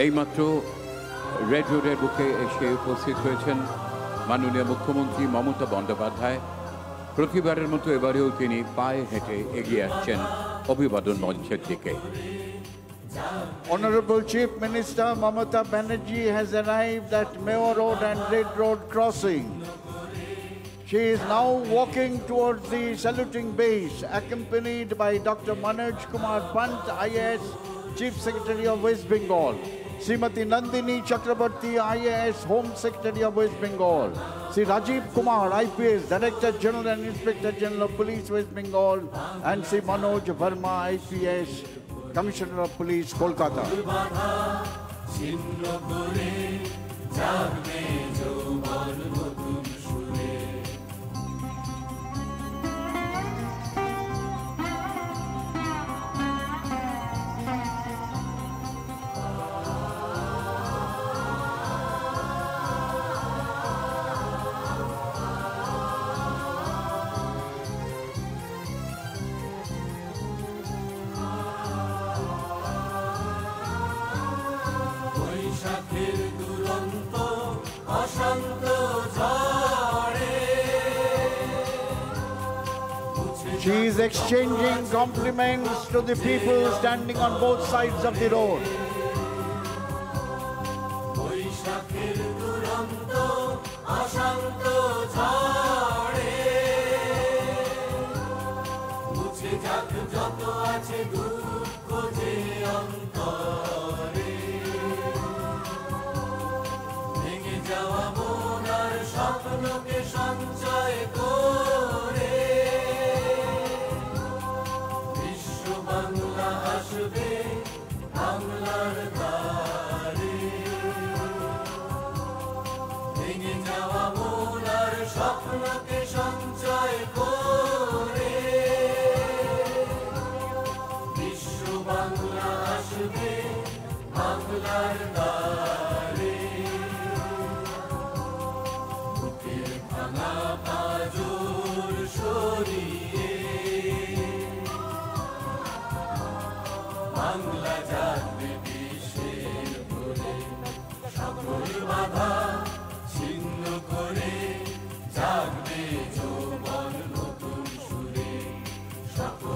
এইমাত্র রেড রোডের বুকে এসে উপস্থিত হয়েছেন মাননীয় মুখ্যমন্ত্রী মমতা বন্দ্যোপাধ্যায়। প্রতিবারের মতো এবারেও তিনি পায়ে হেঁটে এগিয়ে আসছেন অভিবাদন মঞ্চের দিকে। Honorable Chief Minister Mamata Banerjee has arrived at Mayo Road and Red Road crossing. She is now walking towards the saluting base, accompanied by Dr. Manoj Kumar Pant, IAS, Chief Secretary of West Bengal, Srimati Nandini Chakrabarti, IAS, Home Secretary of West Bengal, Sri Rajiv Kumar, IPS, Director General and Inspector General of Police, West Bengal, and Sri Manoj Verma, IPS, Commissioner of Police, Kolkata. She is exchanging compliments to the people standing on both sides of the road.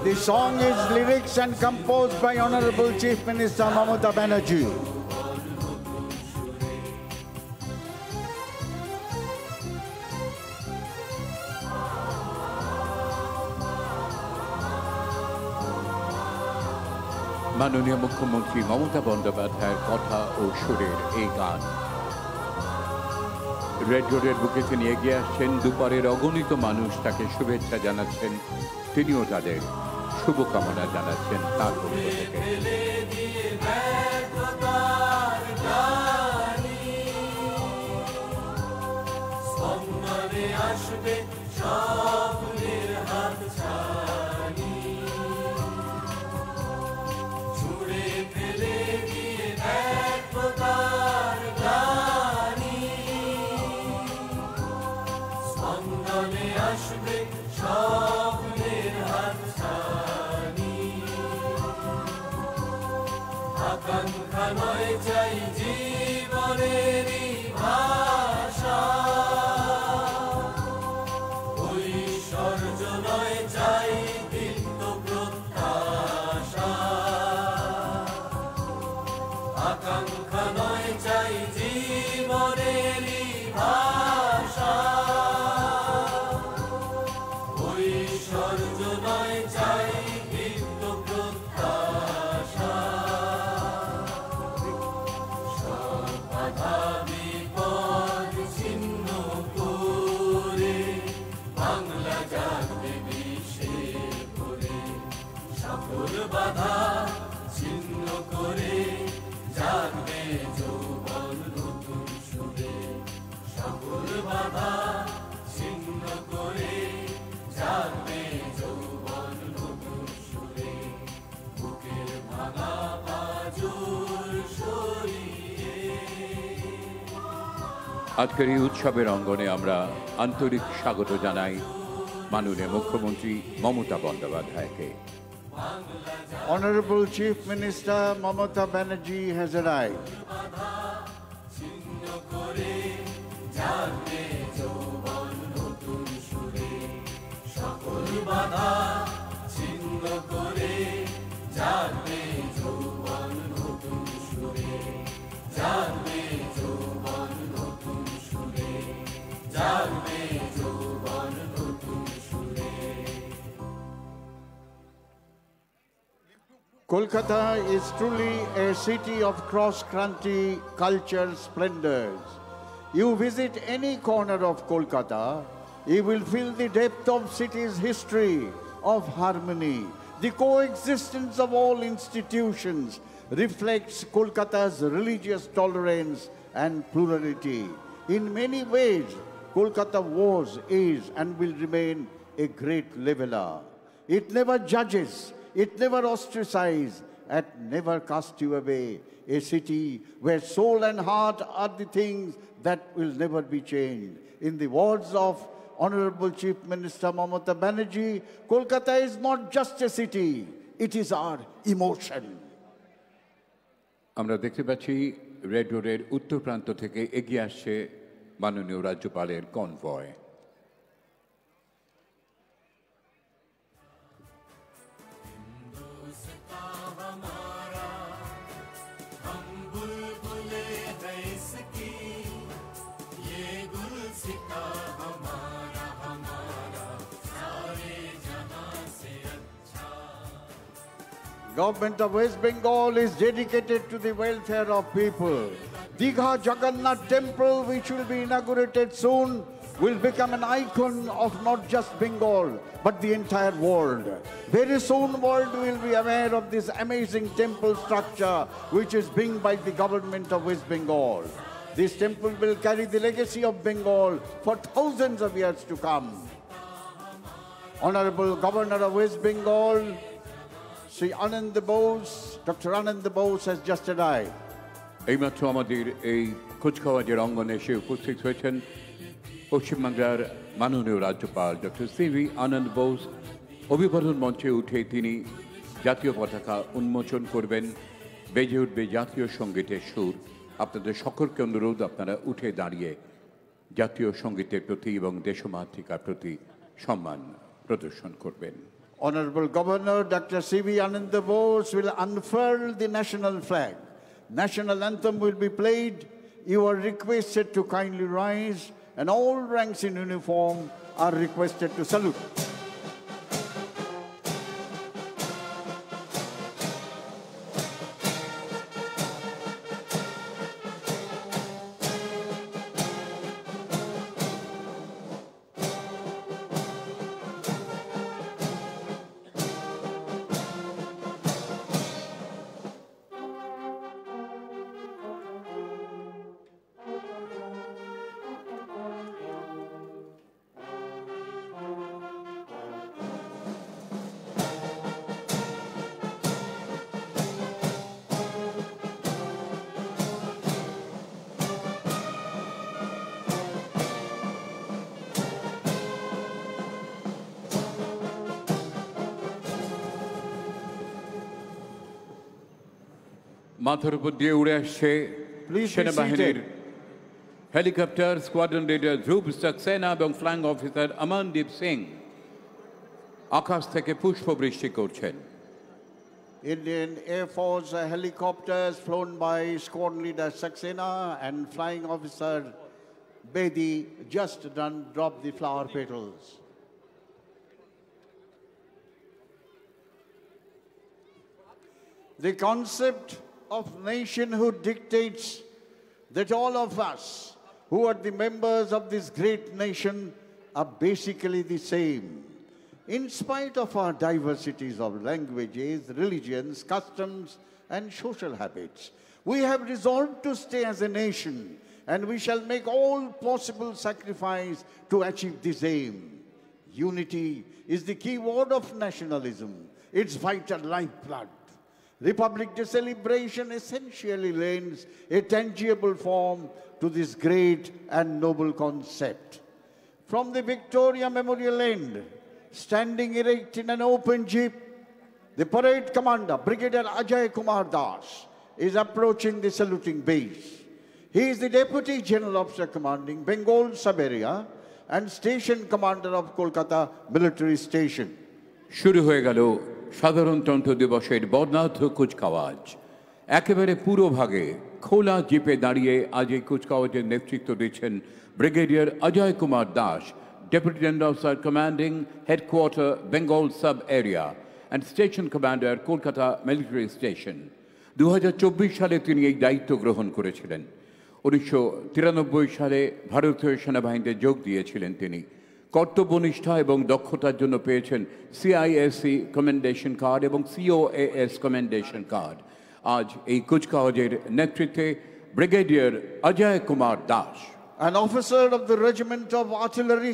The song is lyrics and composed by Honorable Chief Minister Mamata Banerjee. মাননীয় মুখ্যমন্ত্রী মমতা বন্দ্যোপাধ্যায়ের কথা ও সুরের এই গান। Red রোডের বুকে তিনি এগিয়ে আসছেন। দুপারের অগণিত মানুষ তাকে শুভেচ্ছা জানাচ্ছেন, তিনিও তাদের শুভকামনা জানাচ্ছেন তার পক্ষ থেকে। আজকের এই উৎসবের অঙ্গনে আমরা আন্তরিক স্বাগত জানাই মাননীয় মুখ্যমন্ত্রী মমতা বন্দ্যোপাধ্যায়কে। Honorable Chief Minister Mamata Banerjee has arrived. Kolkata is truly a city of cross-country culture splendors. You visit any corner of Kolkata, you will feel the depth of city's history of harmony. The coexistence of all institutions reflects Kolkata's religious tolerance and plurality. In many ways, Kolkata was, is, and will remain a great leveler. It never judges, it never ostracizes, and never casts you away. A city where soul and heart are the things that will never be changed. In the words of Honorable Chief Minister Mamata Banerjee, Kolkata is not just a city, it is our emotion. আমরা দেখতে পাচ্ছি red রোডের উত্তর প্রান্ত থেকে এগিয়ে আসছে মাননীয় রাজ্যপালের convoy. Government of West Bengal is dedicated to the welfare of people. Digha Jagannath Temple, which will be inaugurated soon, will become an icon of not just Bengal, but the entire world. Very soon, world will be aware of this amazing temple structure, which is being by the government of West Bengal. This temple will carry the legacy of Bengal for thousands of years to come. Honorable Governor of West Bengal, Sri Anand Bose, Dr. Anand Bose has just arrived. এইমাত্র আমাদের এই কুচকাওয়াজের অঙ্গনে এসে উপস্থিত হয়েছেন পশ্চিমবাংলার মাননীয় রাজ্যপাল ডক্টর সিভি আনন্দ বোস। অভিবাদন মঞ্চে উঠে তিনি জাতীয় পতাকা উন্মোচন করবেন, বেজে উঠবে জাতীয় সঙ্গীতের সুর। আপনাদের সকলকে অনুরোধ আপনারা উঠে দাঁড়িয়ে জাতীয় সঙ্গীতের প্রতি এবং দেশমাতৃকার প্রতি সম্মান প্রদর্শন করবেন। Honorable Governor Dr. C.V. Ananda Bose will unfurl the national flag. National anthem will be played. You are requested to kindly rise, and all ranks in uniform are requested to salute. মাথার উপর দিয়ে উড়ে আসছে সেনাবাহিনীর helicopter squadron leader ধ্রুব সাক্সেনা এবং ফ্ল্যাং officer Amandeep Singh আকাশ থেকে পুষ্পবৃষ্টি করছেন। Indian Air Force helicopters flown by Squadron Leader Saxena and Flying Officer Bedi just dropped the flower petals. The concept of nationhood dictates that all of us who are the members of this great nation are basically the same. In spite of our diversities of languages, religions, customs, and social habits, we have resolved to stay as a nation, and we shall make all possible sacrifice to achieve this aim. Unity is the key word of nationalism, its vital lifeblood. Republic Day celebration essentially lends a tangible form to this great and noble concept. From the Victoria Memorial end, standing erect in an open jeep, The parade commander, Brigadier Ajay Kumar Das, is approaching the saluting base. He is the Deputy General Officer commanding Bengal Sub-area and Station Commander of Kolkata Military Station. শুরু হয়ে গেল সাধারণতন্ত্র দিবসের বর্ণাঢ্য কুচকাওয়াজ। একেবারে পুরোভাগে খোলা জিপে দাঁড়িয়ে আজ এই কুচকাওয়াজের নেতৃত্ব দিচ্ছেন brigadier Ajay Kumar Das, deputy general officer commanding headquarter Bengal sub area and station commander Kolkata military station. 2024 সালে তিনি এই দায়িত্ব গ্রহণ করেছিলেন। 1993 সালে ভারতীয় সেনাবাহিনীতে যোগ দিয়েছিলেন তিনি। কর্তব্যনিষ্ঠা এবং দক্ষতার জন্য পেয়েছেন CISC কমেন্ডেশন কার্ড এবং COAS কমেন্ডেশন কার্ড। আজ এই কুচকাওয়াজের নেতৃত্বে brigadier Ajay Kumar Das. An officer of the Regiment of Artillery,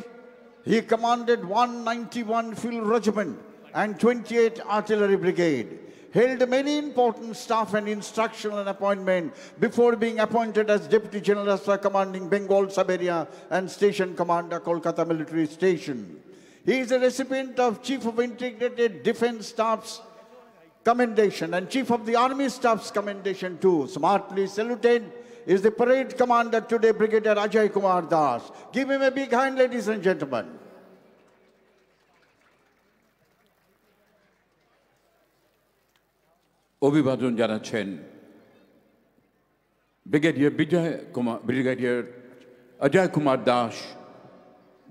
he commanded 191 Field Regiment and 28 Artillery Brigade. Held many important staff and instructional appointment before being appointed as Deputy General Officer commanding Bengal Sub-area and Station Commander Kolkata Military Station. He is a recipient of Chief of Integrated Defence Staff's Commendation and Chief of the Army Staff's Commendation too. Smartly saluted is the parade commander today, Brigadier Ajay Kumar Das. Give him a big hand, ladies and gentlemen. অভিবাদন জানাচ্ছেন brigadier Ajay Kumar Das,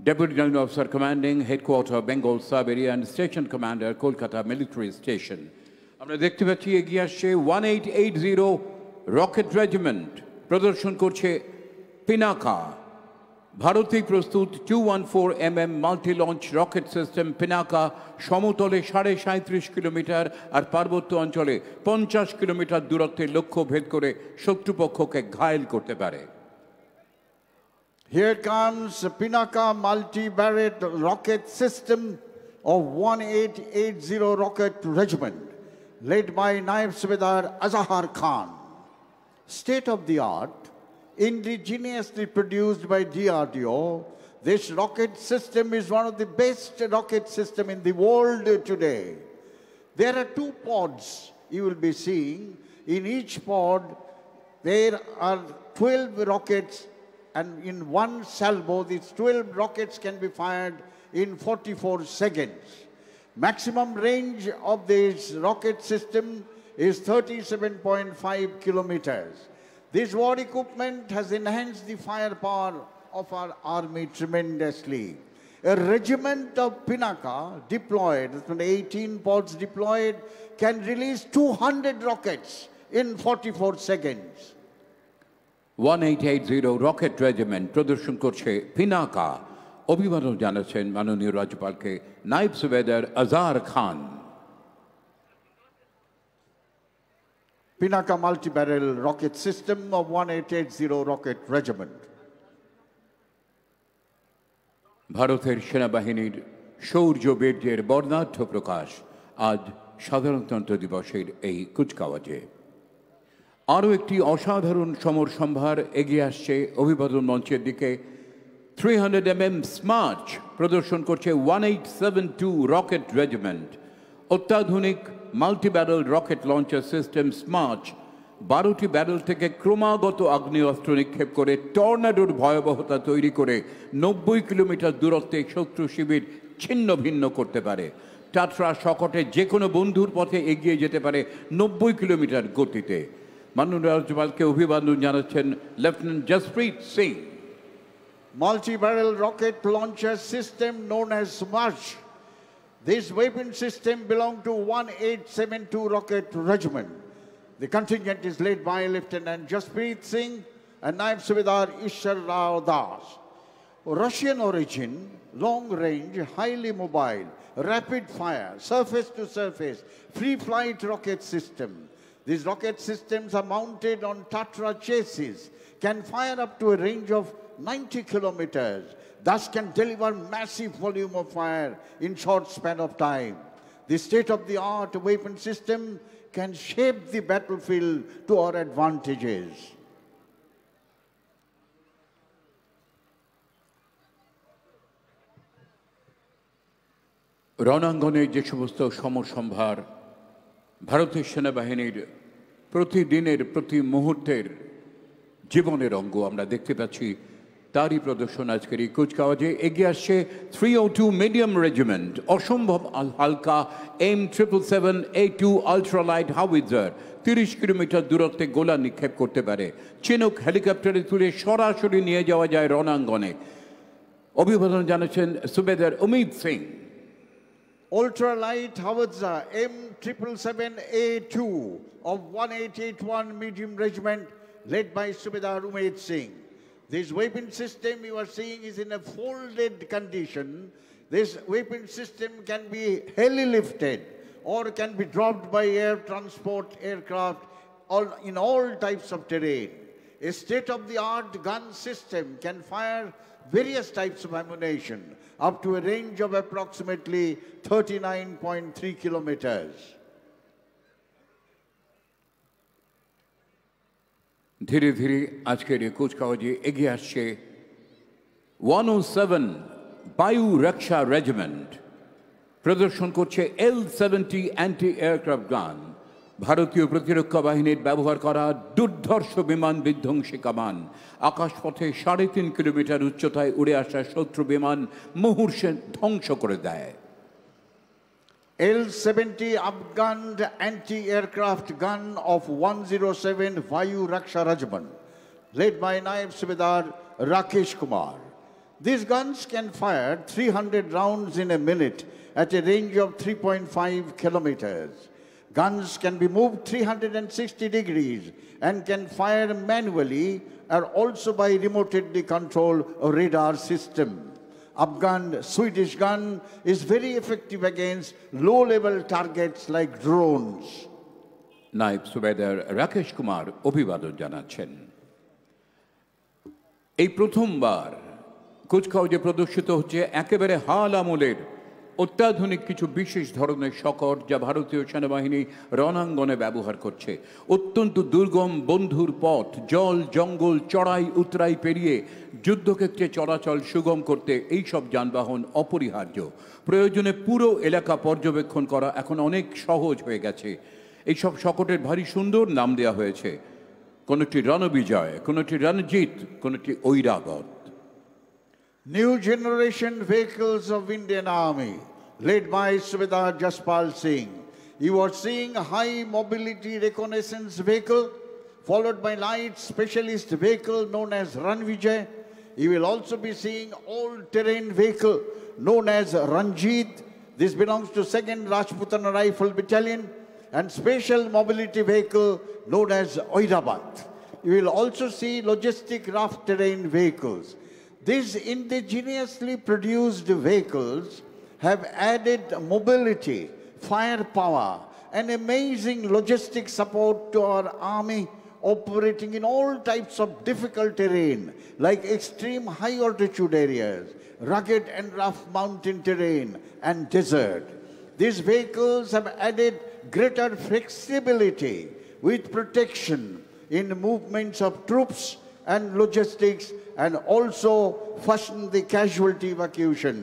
deputy general officer commanding headquarter Bengal sub area and station commander Kolkata military station. আমরা দেখতে পাচ্ছি এগিয়ে আসছে 1880 rocket regiment, প্রদর্শন করছে পিনাকা। ভারতেই প্রস্তুত 214 multi launch rocket system Pinaka সমতলে 37.5 কিলোমিটার আর পার্বত্য অঞ্চলে 50 কিলোমিটার দূরত্বে লক্ষ্য ভেদ করে শত্রুপক্ষকে ঘায়েল করতে পারে। Here comes Pinaka multi-barrel rocket system of 1880 Rocket Regiment, led by Naib Subedar Azahar Khan. State-of-the-art, indigenously produced by DRDO, this rocket system is one of the best rocket systems in the world today. There are 2 pods you will be seeing. In each pod, there are 12 rockets, and in one salvo, these 12 rockets can be fired in 44 seconds. Maximum range of this rocket system is 37.5 kilometers. This war equipment has enhanced the firepower of our army tremendously. A regiment of Pinaka deployed, 18 pods deployed, can release 200 rockets in 44 seconds. 1880 rocket regiment প্রদর্শন করছে পিনাকা। অভিবাদন জানাচ্ছেন মাননীয় রাজ্যপালকে নাইব সুবেদার আজহার খান। Pinaka multi-barrel rocket system of 1880 Rocket Regiment. ভারতের সেনাবাহিনীর শৌর্য বীর্যের বর্ণাঢ্য প্রকাশ আজ সাধারণতন্ত্র দিবসের এই কুচকাওয়াজে। আরও একটি অসাধারণ সমর সম্ভার এগিয়ে আসছে অভিবাদন মঞ্চের দিকে। 300 স্মার্চ প্রদর্শন করছে 1872 রকেট রেজিমেন্ট। অত্যাধুনিক multibarrel rocket launcher system Smerch 12টি ব্যারেল থেকে ক্রমাগত আগ্নেয়াস্ত্র নিক্ষেপ করে টর্নাডোর ভয়াবহতা তৈরি করে 90 কিলোমিটার দূরত্বে শত্রু শিবির ছিন্ন ভিন্ন করতে পারে। টাটরা শকটে যে কোনো বন্ধুর পথে এগিয়ে যেতে পারে 90 কিলোমিটার গতিতে। মাননীয় রাজ্যপালকে অভিবাদন জানাচ্ছেন lieutenant Jasprit Singh. Multi-barrel rocket launcher system known as SMARCH. This weapon system belongs to 1872 Rocket Regiment. The contingent is led by Lieutenant Jaspreet Singh and Naib Subedar Ishar Rao Das. Russian origin, long range, highly mobile, rapid fire, surface to surface, free flight rocket system. These rocket systems are mounted on Tatra chassis, can fire up to a range of 90 kilometers, thus can deliver massive volume of fire in short span of time. The state-of-the-art weapon system can shape the battlefield to our advantages. রণাঙ্গনে যে সমস্ত সমর সম্ভার ভারতের সেনাবাহিনীর প্রতিদিনের প্রতি মুহূর্তের জীবনের অঙ্গ আমরা দেখতে পাচ্ছি, তারই প্রদর্শন আজকের এই কুচকাওয়াজে। এগিয়ে আসছে 302 মিডিয়াম রেজিমেন্ট, অসম্ভব হালকা M777A2 আলট্রালাইট হাউইজার, 30 কিলোমিটার দূরত্বে গোলা নিক্ষেপ করতে পারে। চিনুক হেলিকপ্টারে তুলে সরাসরি নিয়ে যাওয়া যায় রণাঙ্গনে। অভিবাদন জানাচ্ছেন সুবেদার Umed Singh. Ultralight howitzer M777A2 of 1881 Medium Regiment, led by Subedar Umed Singh. This weapon system you are seeing is in a folded condition. This weapon system can be heli-lifted or can be dropped by air transport aircraft in all types of terrain. A state-of-the-art gun system can fire various types of ammunition up to a range of approximately 39.3 kilometers. ধীরে ধীরে আজকের এই কুচকাওয়াজে এগিয়ে আসছে 107 বায়ু রক্ষা regiment, প্রদর্শন করছে L-70 অ্যান্টি এয়ারক্রাফট গান, ভারতীয় প্রতিরক্ষা বাহিনীর ব্যবহার করা দুর্ধর্ষ বিমান বিধ্বংসী কামান। আকাশপথে 3.5 কিলোমিটার উচ্চতায় উড়ে আসা শত্রু বিমান মুহূর্তে ধ্বংস করে দেয়। L-70 upgunned anti-aircraft gun of 107 Vayu Raksha Regiment, led by Naib Subedar Rakesh Kumar. These guns can fire 300 rounds in a minute at a range of 3.5 kilometers. Guns can be moved 360 degrees and can fire manually or also by remotely controlled radar system. Upgunned Swedish gun is very effective against low-level targets like drones. নায়েব সুবেদার রাকেশ কুমার অভিবাদন জানাচ্ছেন। এই প্রথমবার কুচকাওয়াজে প্রদর্শিত হচ্ছে একেবারে হাল আমলের অত্যাধুনিক কিছু বিশেষ ধরনের শকট, যা ভারতীয় সেনাবাহিনী রণাঙ্গনে ব্যবহার করছে। অত্যন্ত দুর্গম বন্ধুর পথ, জল জঙ্গল চড়াই উতরাই পেরিয়ে যুদ্ধক্ষেত্রে চলাচল সুগম করতে এই সব যানবাহন অপরিহার্য। প্রয়োজনে পুরো এলাকা পর্যবেক্ষণ করা এখন অনেক সহজ হয়ে গেছে। এই সব শকটের ভারী সুন্দর নাম দেওয়া হয়েছে, কোনটি রণবিজয়, কোনটি রণজিৎ, কোনটি Airavat. New generation vehicles of Indian Army, led by Subedar Jaspal Singh. You are seeing a high mobility reconnaissance vehicle, followed by light specialist vehicle known as Ranvijay. You will also be seeing all-terrain vehicle known as Ranjit. This belongs to 2nd Rajputana Rifle Battalion, and special mobility vehicle known as Oirabat. You will also see logistic rough terrain vehicles. These indigenously produced vehicles have added mobility, firepower, and amazing logistic support to our army operating in all types of difficult terrain like extreme high altitude areas, rugged and rough mountain terrain, and desert. These vehicles have added greater flexibility with protection in movements of troops and logistics, and also fasten the casualty evacuation.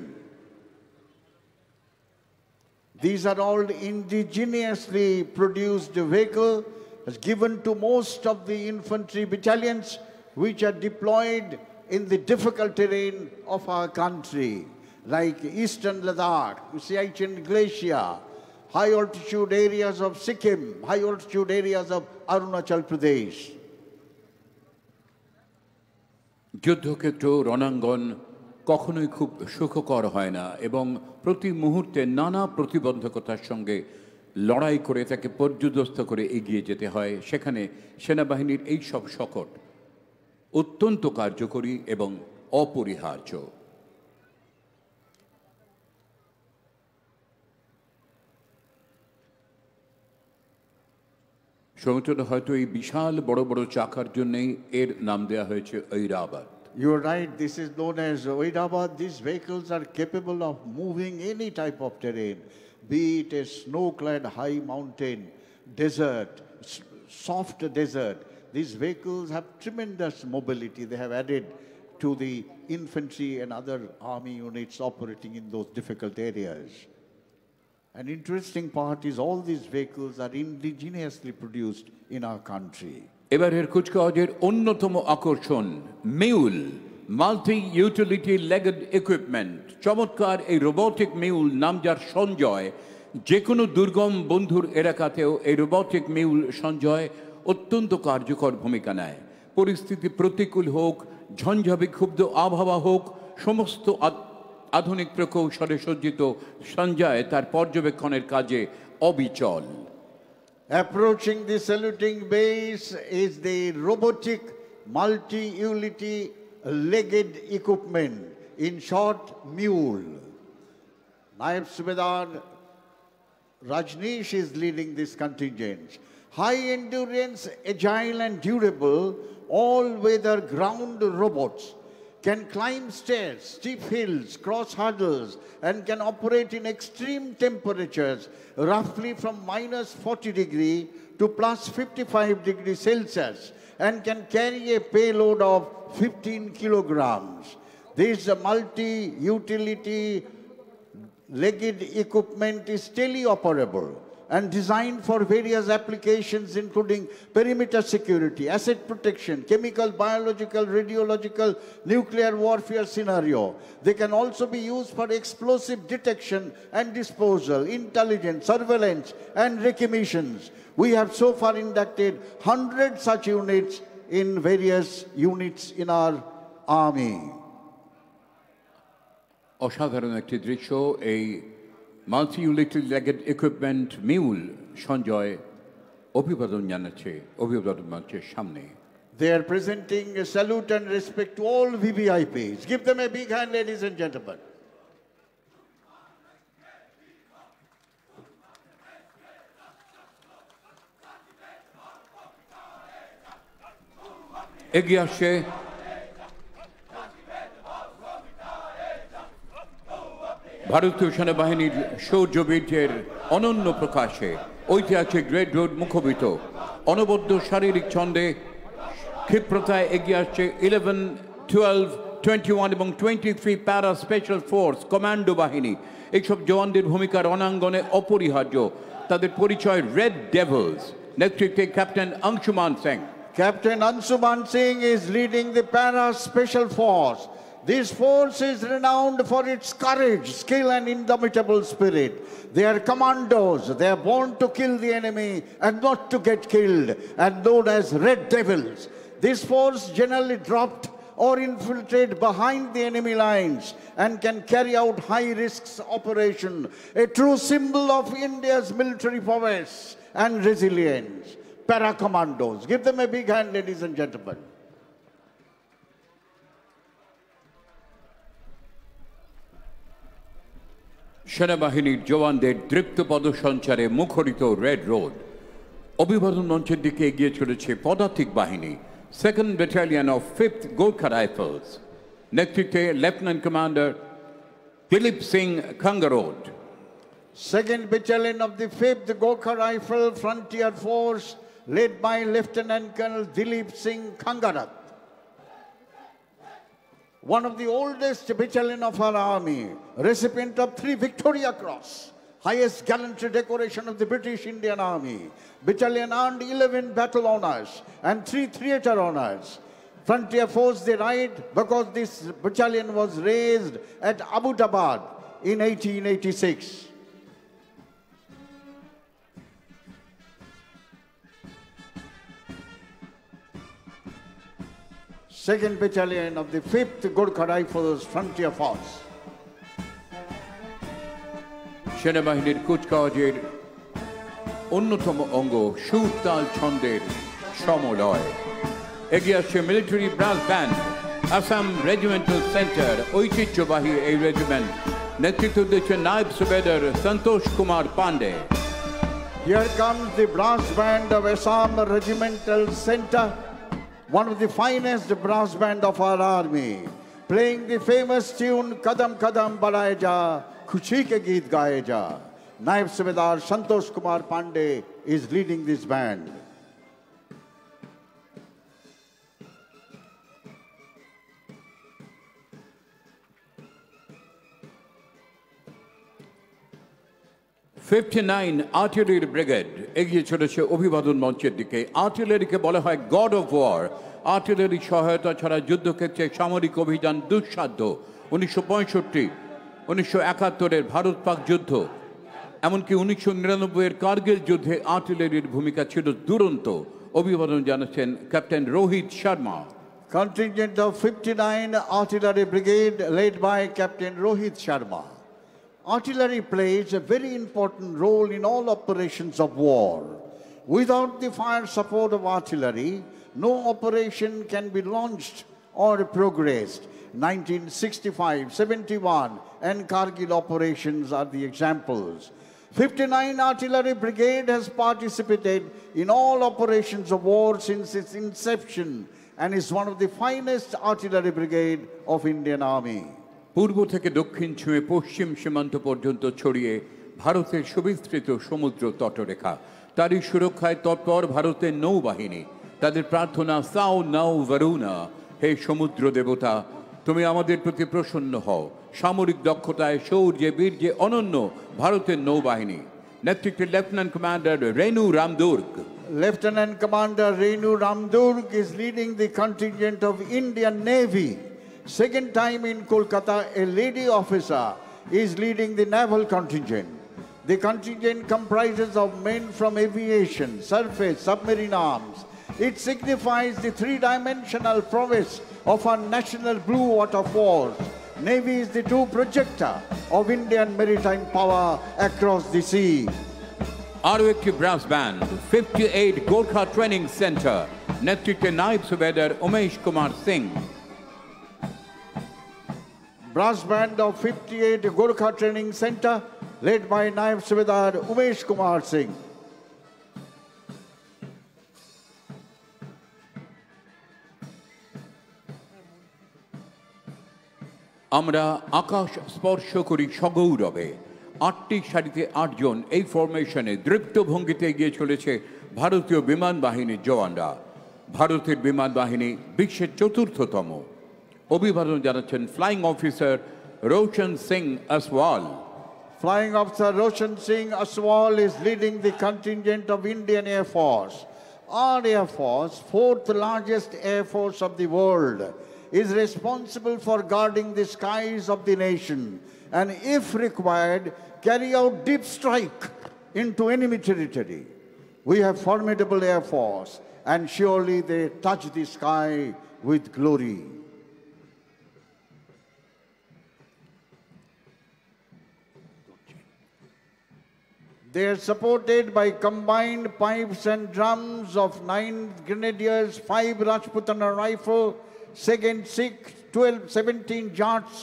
These are all indigenously produced vehicles given to most of the infantry battalions which are deployed in the difficult terrain of our country, like eastern Ladakh, Siachen Glacier, high altitude areas of Sikkim, high altitude areas of Arunachal Pradesh. যুদ্ধক্ষেত্র রণাঙ্গন কখনোই খুব সুখকর হয় না এবং প্রতি মুহূর্তে নানা প্রতিবন্ধকতার সঙ্গে লড়াই করে তাকে পর্যুদস্ত করে এগিয়ে যেতে হয়। সেখানে সেনাবাহিনীর এই সব শকট অত্যন্ত কার্যকরী এবং অপরিহার্য। সমুদ্র হয়তো এই বিশাল বড় বড় চাকার জন্যই এর নাম দেওয়া হয়েছে Airavat. You're right, this is known as Oirabat. These vehicles are capable of moving any type of terrain, be it a snow-clad high mountain, desert, soft desert. These vehicles have tremendous mobility. They have added to the infantry and other army units operating in those difficult areas. An interesting part is all these vehicles are indigenously produced in our country. এবারের কুচকাওয়াজের অন্যতম আকর্ষণ mule multi utility legged equipment. চমৎকার এই robotic mule নাম যার সঞ্জয়, যে কোনো দুর্গম বন্ধুর এলাকাতেও এই রোবোটিক মিউল সঞ্জয় অত্যন্ত কার্যকর ভূমিকা নেয়। পরিস্থিতি প্রতিকূল হোক, ঝঞ্ঝা বিক্ষুব্ধ আবহাওয়া হোক, সমস্ত আধুনিক প্রকৌশলে সজ্জিত সঞ্জয় তার পর্যবেক্ষণের কাজে অবিচল। Approaching the saluting base is the robotic multi-utility legged equipment, in short, mule. Naib Subedar Rajneesh is leading this contingent. High endurance, agile and durable, all-weather ground robots can climb stairs, steep hills, cross hurdles, and can operate in extreme temperatures, roughly from -40 to +55 and can carry a payload of 15 kilograms. This multi-utility legged equipment is teleoperable and designed for various applications including perimeter security, asset protection, chemical, biological, radiological, nuclear warfare scenario. They can also be used for explosive detection and disposal, intelligence, surveillance, and recommissions. We have so far inducted 100 such units in various units in our army. অসাধারণ একটি দৃশ্য এই multi utility legged equipment mule Sanjay অভিবাদন জানাচ্ছে অভিবাদন মঞ্চের সামনে। They are presenting a salute and respect to all VVIPs. Give them a big hand, ladies and gentlemen. এগিয়ে আসছে ভারতীয় সেনাবাহিনীর শৌর্যবীর্যের অনন্য প্রকাশে ঐতিহাসিক রেড রোড মুখরিত অনবদ্য শারীরিক ছন্দে ক্ষিপ্রতায় এগিয়ে আসছে 11, 12, 21 এবং 23 প্যারা স্পেশাল ফোর্স কমান্ডো বাহিনী। এইসব জওয়ানদের ভূমিকার অনাঙ্গনে অপরিহার্য। তাদের পরিচয় রেড ডেভিলস, নেতৃত্বে captain Anshuman Singh. Captain Anshuman Singh is leading the Para Special Force. This force is renowned for its courage, skill, and indomitable spirit. They are commandos. They are born to kill the enemy and not to get killed, and known as Red Devils. This force generally dropped or infiltrate behind the enemy lines and can carry out high-risk operation, a true symbol of India's military prowess and resilience. Para Commandos. Give them a big hand, ladies and gentlemen. সেনাবাহিনীর জওয়ানদের দৃপ্ত পদসঞ্চারে মুখরিত red road. অভিবাদন মঞ্চের দিকে এগিয়ে চলেছে পদাতিক বাহিনী, 2nd Battalion of 5th Gorkha Rifles, নেতৃত্বে lieutenant commander Dilip Singh Khangarot. 2nd Battalion of the 5th Gorkha Rifle Frontier Force, led by Lieutenant Colonel Dilip Singh Khangarat. One of the oldest battalion of our army, recipient of 3 Victoria Cross, highest gallantry decoration of the British Indian Army. Battalion earned 11 battle honors and 3 theatre honors. Frontier Force they ride because this battalion was raised at Abbottabad in 1886. 2nd Battalion of the 5th Gorkha Rifles Frontier Force. সেনাবাহিনীর কুচকাওয়াজের অন্যতম অঙ্গ সুরতাল ছন্দের সমলয়। এগিয়ে আসছে military brass band, Assam regimental centre, ঐতিহ্যবাহী এই regiment. নেতৃত্ব দিচ্ছেন Naib Subedar Santosh Kumar Pandey. Here comes the brass band of Assam Regimental Center, one of the finest brass band of our army, playing the famous tune Kadam Kadam Badaye Ja, Khushi Ke Geet Gaye Ja. Naib Subedar Santosh Kumar Pandey is leading this band. 59 artillery brigade এগিয়ে চলেছে অভিবাদন মঞ্চের দিকে। আর্টিলারিকে বলা হয় god of war. Artillery সহায়তা ছাড়া যুদ্ধক্ষেত্রে সামরিক অভিযান দুঃসাধ্য। 1965, 1971-এর ভারত পাক যুদ্ধ, এমনকি 1999-এর কার্গিল যুদ্ধে আর্টিলারির ভূমিকা ছিল দুরন্ত। অভিবাদন জানাচ্ছেন captain Rohit Sharma. Contingent of 59 Artillery Brigade led by Captain Rohit Sharma. Artillery plays a very important role in all operations of war. Without the fire support of artillery, no operation can be launched or progressed. 1965, 71 and Kargil operations are the examples. 59 Artillery Brigade has participated in all operations of war since its inception and is one of the finest artillery brigade of Indian Army. পূর্ব থেকে দক্ষিণ ছুঁয়ে পশ্চিম সীমান্ত পর্যন্ত ছড়িয়ে ভারতের সুবিস্তৃত সমুদ্র তটরেখা, তারই সুরক্ষায় তৎপর ভারতের নৌবাহিনী। তাদের প্রার্থনা, সাও নাও ভারুনা, হে সমুদ্র দেবতা, তুমি আমাদের প্রতি প্রসন্ন হও। সামরিক দক্ষতায়, শৌর্যে, বীর্যে অনন্য ভারতের নৌবাহিনী। নেতৃত্বে lieutenant commander Renu রামদুর্গ। Lieutenant Commander Renu Ramdurg is leading the contingent of Indian Navy. Second time in Kolkata, a lady officer is leading the naval contingent. The contingent comprises of men from aviation, surface, submarine arms. It signifies the three-dimensional prowess of our national blue water force. Navy is the true projector of Indian maritime power across the sea. আরও একটি brass band, 58 Gorkha training centre, নেতৃত্বে নায়েব সুবেদার Umesh Kumar Singh. Brass band of 58 Gorkha Training Center led by Naib Subedar Umesh Kumar Singh. আমরা আকাশ স্পর্শ করি সগৌরবে। 8টি সারিতে 8 জন এই ফরমেশনে দৃপ্ত ভঙ্গিতে এগিয়ে চলেছে ভারতীয় বিমান বাহিনীর জওয়ানরা। ভারতের বিমান বাহিনী বিশ্বের 4র্থতম। অভিবাদন জানাচ্ছেন flying officer Roshan Singh Aswal. Flying Officer Roshan Singh Aswal is leading the contingent of Indian Air Force. Our Air Force, 4th largest Air Force of the world, is responsible for guarding the skies of the nation and, if required, carry out deep strike into enemy territory. We have formidable Air Force and surely they touch the sky with glory. They are supported by combined pipes and drums of 9 Grenadiers, 5 Rajputana Rifle, 2nd Sikh, 17 Jats,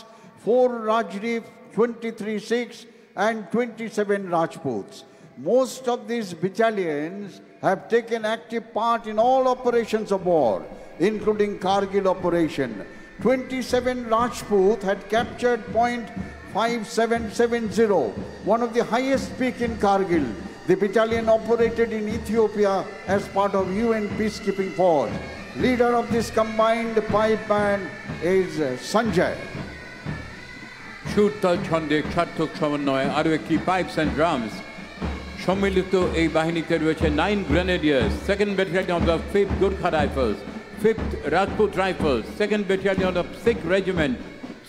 4 Rajreef, 23 Sikhs and 27 Rajputs. Most of these battalions have taken active part in all operations of war, including Kargil operation. 27 Rajput had captured point 5770, one of the highest peak in Kargil. The battalion operated in Ethiopia as part of UN peacekeeping force. Leader of this combined pipe band is Sanjay. সুরতাল ছন্দে সার্থক সমন্বয়ে আরও একটি pipes and drums সম্মিলিত এই বাহিনীতে রয়েছে 9 গ্রেনেডিয়ার্স, 2nd Battalion of 5th Gurkha Rifles, 5th Rajput Rifles, 2nd Battalion of Sikh Regiment,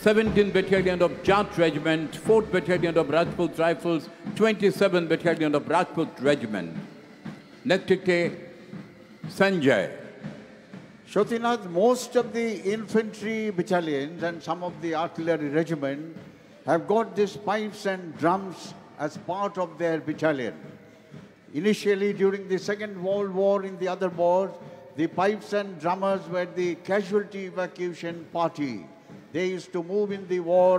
17th Battalion of Jat Regiment, 4th Battalion of Rajput Rifles, 27th Battalion of Rajput Regiment. নেতৃত্বে Sanjay. Shotinath, most of the infantry battalions and some of the artillery regiment have got these pipes and drums as part of their battalion. Initially, during the Second World War in the other wars, the pipes and drummers were the casualty evacuation party. They used to move in the war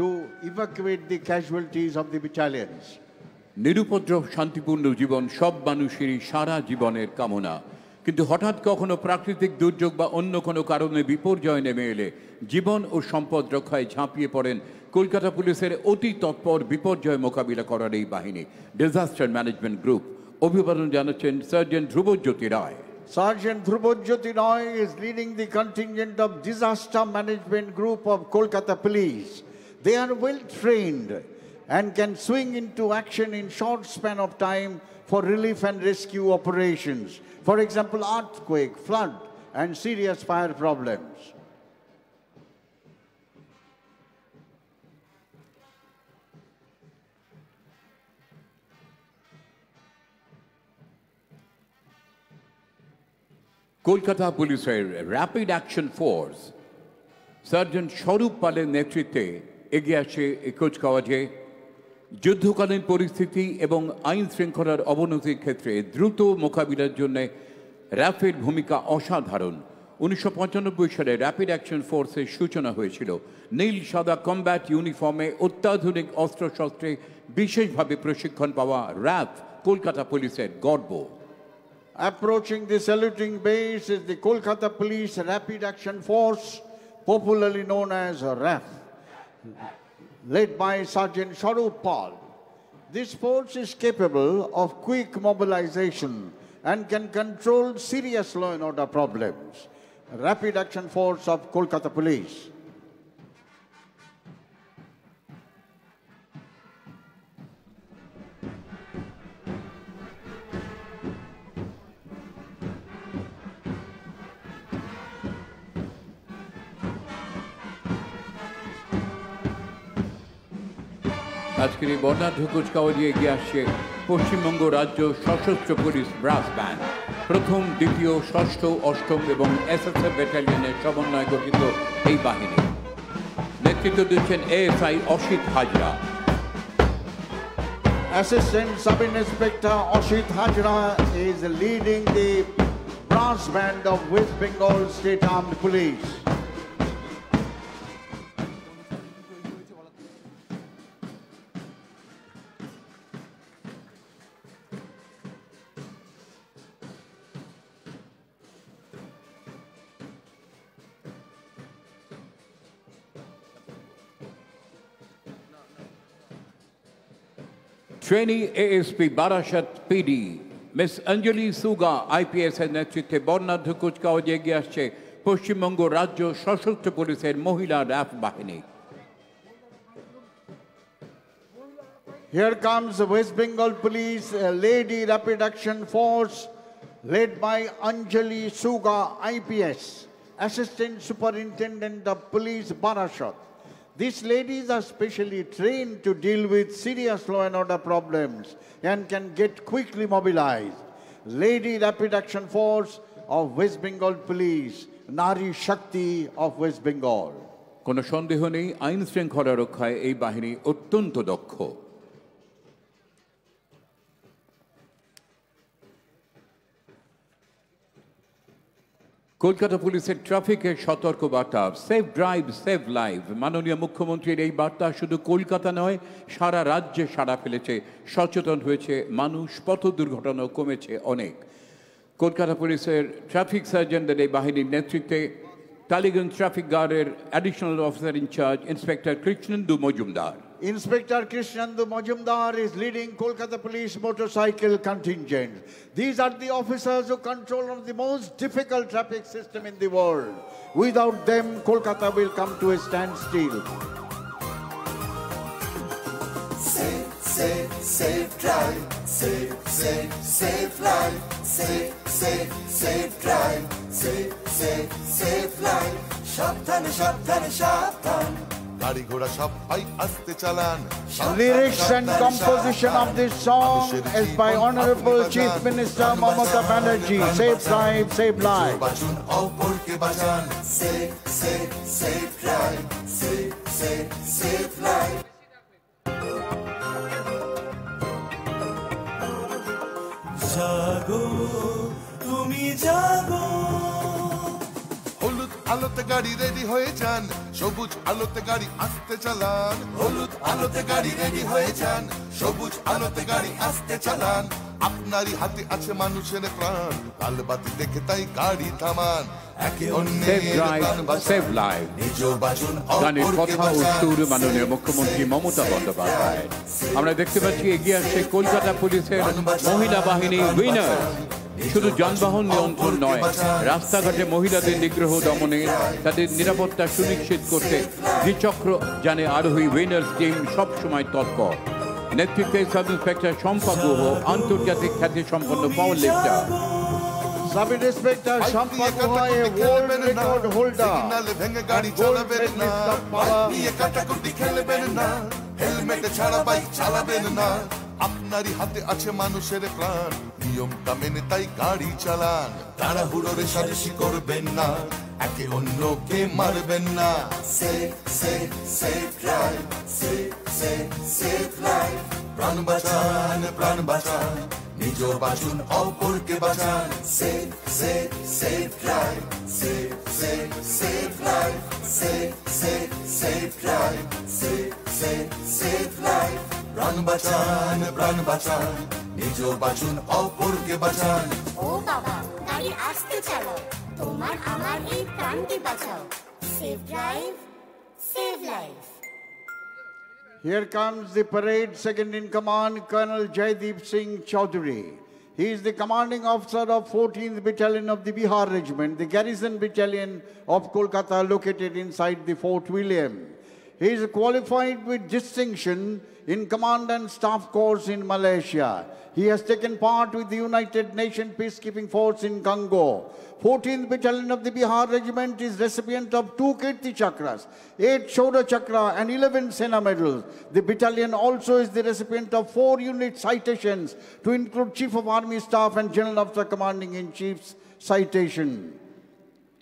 to evacuate the casualties of the battalions. নিরুপদ্রব শান্তিপূর্ণ জীবন সব মানুষেরই সারা জীবনের কামনা, কিন্তু হঠাৎ কখনো প্রাকৃতিক দুর্যোগ বা অন্য কোনো কারণে বিপর্যয় নেমে এলে জীবন ও সম্পদ রক্ষায় ঝাঁপিয়ে পড়েন কলকাতা পুলিশের অতি তৎপর বিপর্যয় মোকাবিলা করার এই বাহিনী, ডিজাস্টার ম্যানেজমেন্ট গ্রুপ। অভিবাদন জানাচ্ছেন sergeant Dhrubajyoti Roy. Sergeant Dhrubajyoti Roy is leading the contingent of Disaster Management Group of Kolkata Police. They are well trained and can swing into action in short span of time for relief and rescue operations. For example, earthquake, flood, and serious fire problems. Kolkata পুলিশের rapid action force sergeant স্বরূপ পালের নেতৃত্বে এগিয়ে আসে এই কুচকাওয়াজে যুদ্ধকালীন পরিস্থিতি এবং আইন শৃঙ্খলার অবনতির ক্ষেত্রে দ্রুত মোকাবিলার জন্য র্যাফের ভূমিকা অসাধারণ। 1995 সালে র্যাপিড অ্যাকশন ফোর্সের সূচনা হয়েছিল। নীল সাদা কমব্যাট ইউনিফর্মে অত্যাধুনিক অস্ত্রশস্ত্রে বিশেষভাবে প্রশিক্ষণ পাওয়া র্যাফ কলকাতা পুলিশের গর্ব। Approaching the saluting base is the Kolkata Police Rapid Action Force, popularly known as RAF, led by Sergeant Swarup Pal. This force is capable of quick mobilization and can control serious law and order problems. Rapid Action Force of Kolkata Police. আজকের এই বর্ণাঢ্য কুচকাওয়াজে এগিয়ে আসছে পশ্চিমবঙ্গ রাজ্য সশস্ত্র police brass band. প্রথম, দ্বিতীয়, ষষ্ঠ, অষ্টম এবং এসএসএফ ব্যাটালিয়নের সমন্বয়ে গঠিত এই বাহিনী। নেতৃত্ব দিচ্ছেন ASI Asit Hazra. Assistant Sub-Inspector Ashit Hajra is leading the brass band of West Bengal State Armed Police. Trainee ASP Barashat PD, Miss Anjali Suga, IPS এর নেতৃত্বে বর্ণাঢ্য কুচকাওয়াজে এগিয়ে আসছে পশ্চিমবঙ্গ রাজ্য সশস্ত্র পুলিশের মহিলা র্যাফ বাহিনী। Here comes the West Bengal Police Lady Rapid Action Force led by Anjali Suga, IPS, Assistant Superintendent of Police Barashat. These ladies are specially trained to deal with serious law and order problems and can get quickly mobilized. Lady Rapid Action Force of West Bengal Police, Nari Shakti of West Bengal. কোনো সন্দেহ নেই, আইন শৃঙ্খলা রক্ষায় এই বাহিনী অত্যন্ত দক্ষ। কলকাতা পুলিশের ট্রাফিকের সতর্ক বার্তা, সেফ ড্রাইভ সেভ লাইভ। মাননীয় মুখ্যমন্ত্রীর এই বার্তা শুধু কলকাতা নয়, সারা রাজ্যে সাড়া ফেলেছে, সচেতন হয়েছে মানুষ, পথ দুর্ঘটনাও কমেছে অনেক। কলকাতা পুলিশের ট্রাফিক সার্জনদের এই বাহিনীর নেতৃত্বে টালিগঞ্জ ট্রাফিক গার্ডের additional officer in charge inspector Krishnendu Majumdar. Inspector Krishnendu Majumdar is leading Kolkata Police motorcycle contingent. These are the officers who control one of the most difficult traffic system in the world. Without them, Kolkata will come to a standstill. Safe, safe, safe drive. Safe, safe, safe life. Safe, safe, safe drive. Safe, safe, safe life. সাবধানে, সাবধানে, সাবধান। গাড়ি ঘোড়া সবাই আস্তে চালান। Lyrics and composition of this song is by Honorable Chief Minister Mamata Banerjee. Safe drive, save life. বাঁচুন অপরকে বাঁচান। Safe, safe, safe drive. Safe, safe, safe life. জাগো তুমি জাগো। হলুদ আলোতে গাড়ি রেডি হয়ে যান, সবুজ আলোতে গাড়ি আস্তে চালান। হলুদ আলোতে গাড়ি রেডি হয়ে যান, সবুজ আলোতে গাড়ি আস্তে চালান। আপনারই হাতে আছে মানুষের প্রাণ, লাল বাতি দেখে তাই গাড়ি থামান। একে অন্যের প্রাণ সেভ লাইভ। নিজ বাঁচুন গানের অপরকে কথা ও বাঁচান। সুর মাননীয় মুখ্যমন্ত্রী মমতা বন্দ্যোপাধ্যায়। আমরা দেখতে পাচ্ছি এগিয়ে আসছে কলকাতা পুলিশের মহিলা বাহিনী উইনার। শুধু যানবাহন নিয়ন্ত্রণ নয়, রাস্তাঘাটে মহিলাদের নিগ্রহ দমনে, তাদের নিরাপত্তা সুনিশ্চিত করতে দ্বিচক্র যানে আরোহী উইনার্স টিম সবসময় তৎপর। নেতৃত্বে সাব ইন্সপেক্টর শম্পা গুহ, আন্তর্জাতিক খ্যাতি সম্পন্ন পাওয়ার লিফটার। Sub Inspector Shampa Guha, a world record holder. ভেঙে গাড়ি চালাবেন না, নিয়ে কাটাকুটি খেলবেন না, হেলমেট ছাড়া বাইক চালাবেন না। আপনারই হাতে আছে মানুষের প্রাণ, নিয়মটা মেনে তাই গাড়ি চালান। তাড়াহুড়ো রেষারেষি করবেন না, একে অন্যকে মারবেন না। Safe safe safe drive, safe safe safe life. প্রাণ বাঁচান, প্রাণ বাঁচান, নিজ বাঁচুন, অপরকে বাঁচান। Safe safe safe drive, safe safe safe life. Safe safe safe drive, safe safe safe life. প্রাণ বাঁচান, প্রাণ বাঁচান, নিজ বাঁচুন, অপরকে বাঁচান। ও বাবা, গাড়ি আস্তে চালাও, তোমার আমার এই প্রাণটি বাঁচাও। Safe drive, save life. Here comes the parade second in command, Colonel Jaideep Singh Chaudhary. He is the commanding officer of 14th Battalion of the Bihar Regiment, the garrison battalion of Kolkata located inside the Fort William. He is qualified with distinction in Command and Staff Course in Malaysia. He has taken part with the United Nations Peacekeeping Force in Congo. 14th Battalion of the Bihar Regiment is recipient of 2 Kirti Chakras, 8 Shaurya Chakra and 11 Sena medals. The battalion also is the recipient of 4 unit citations to include Chief of Army Staff and General Officer Commanding in Chief's citation.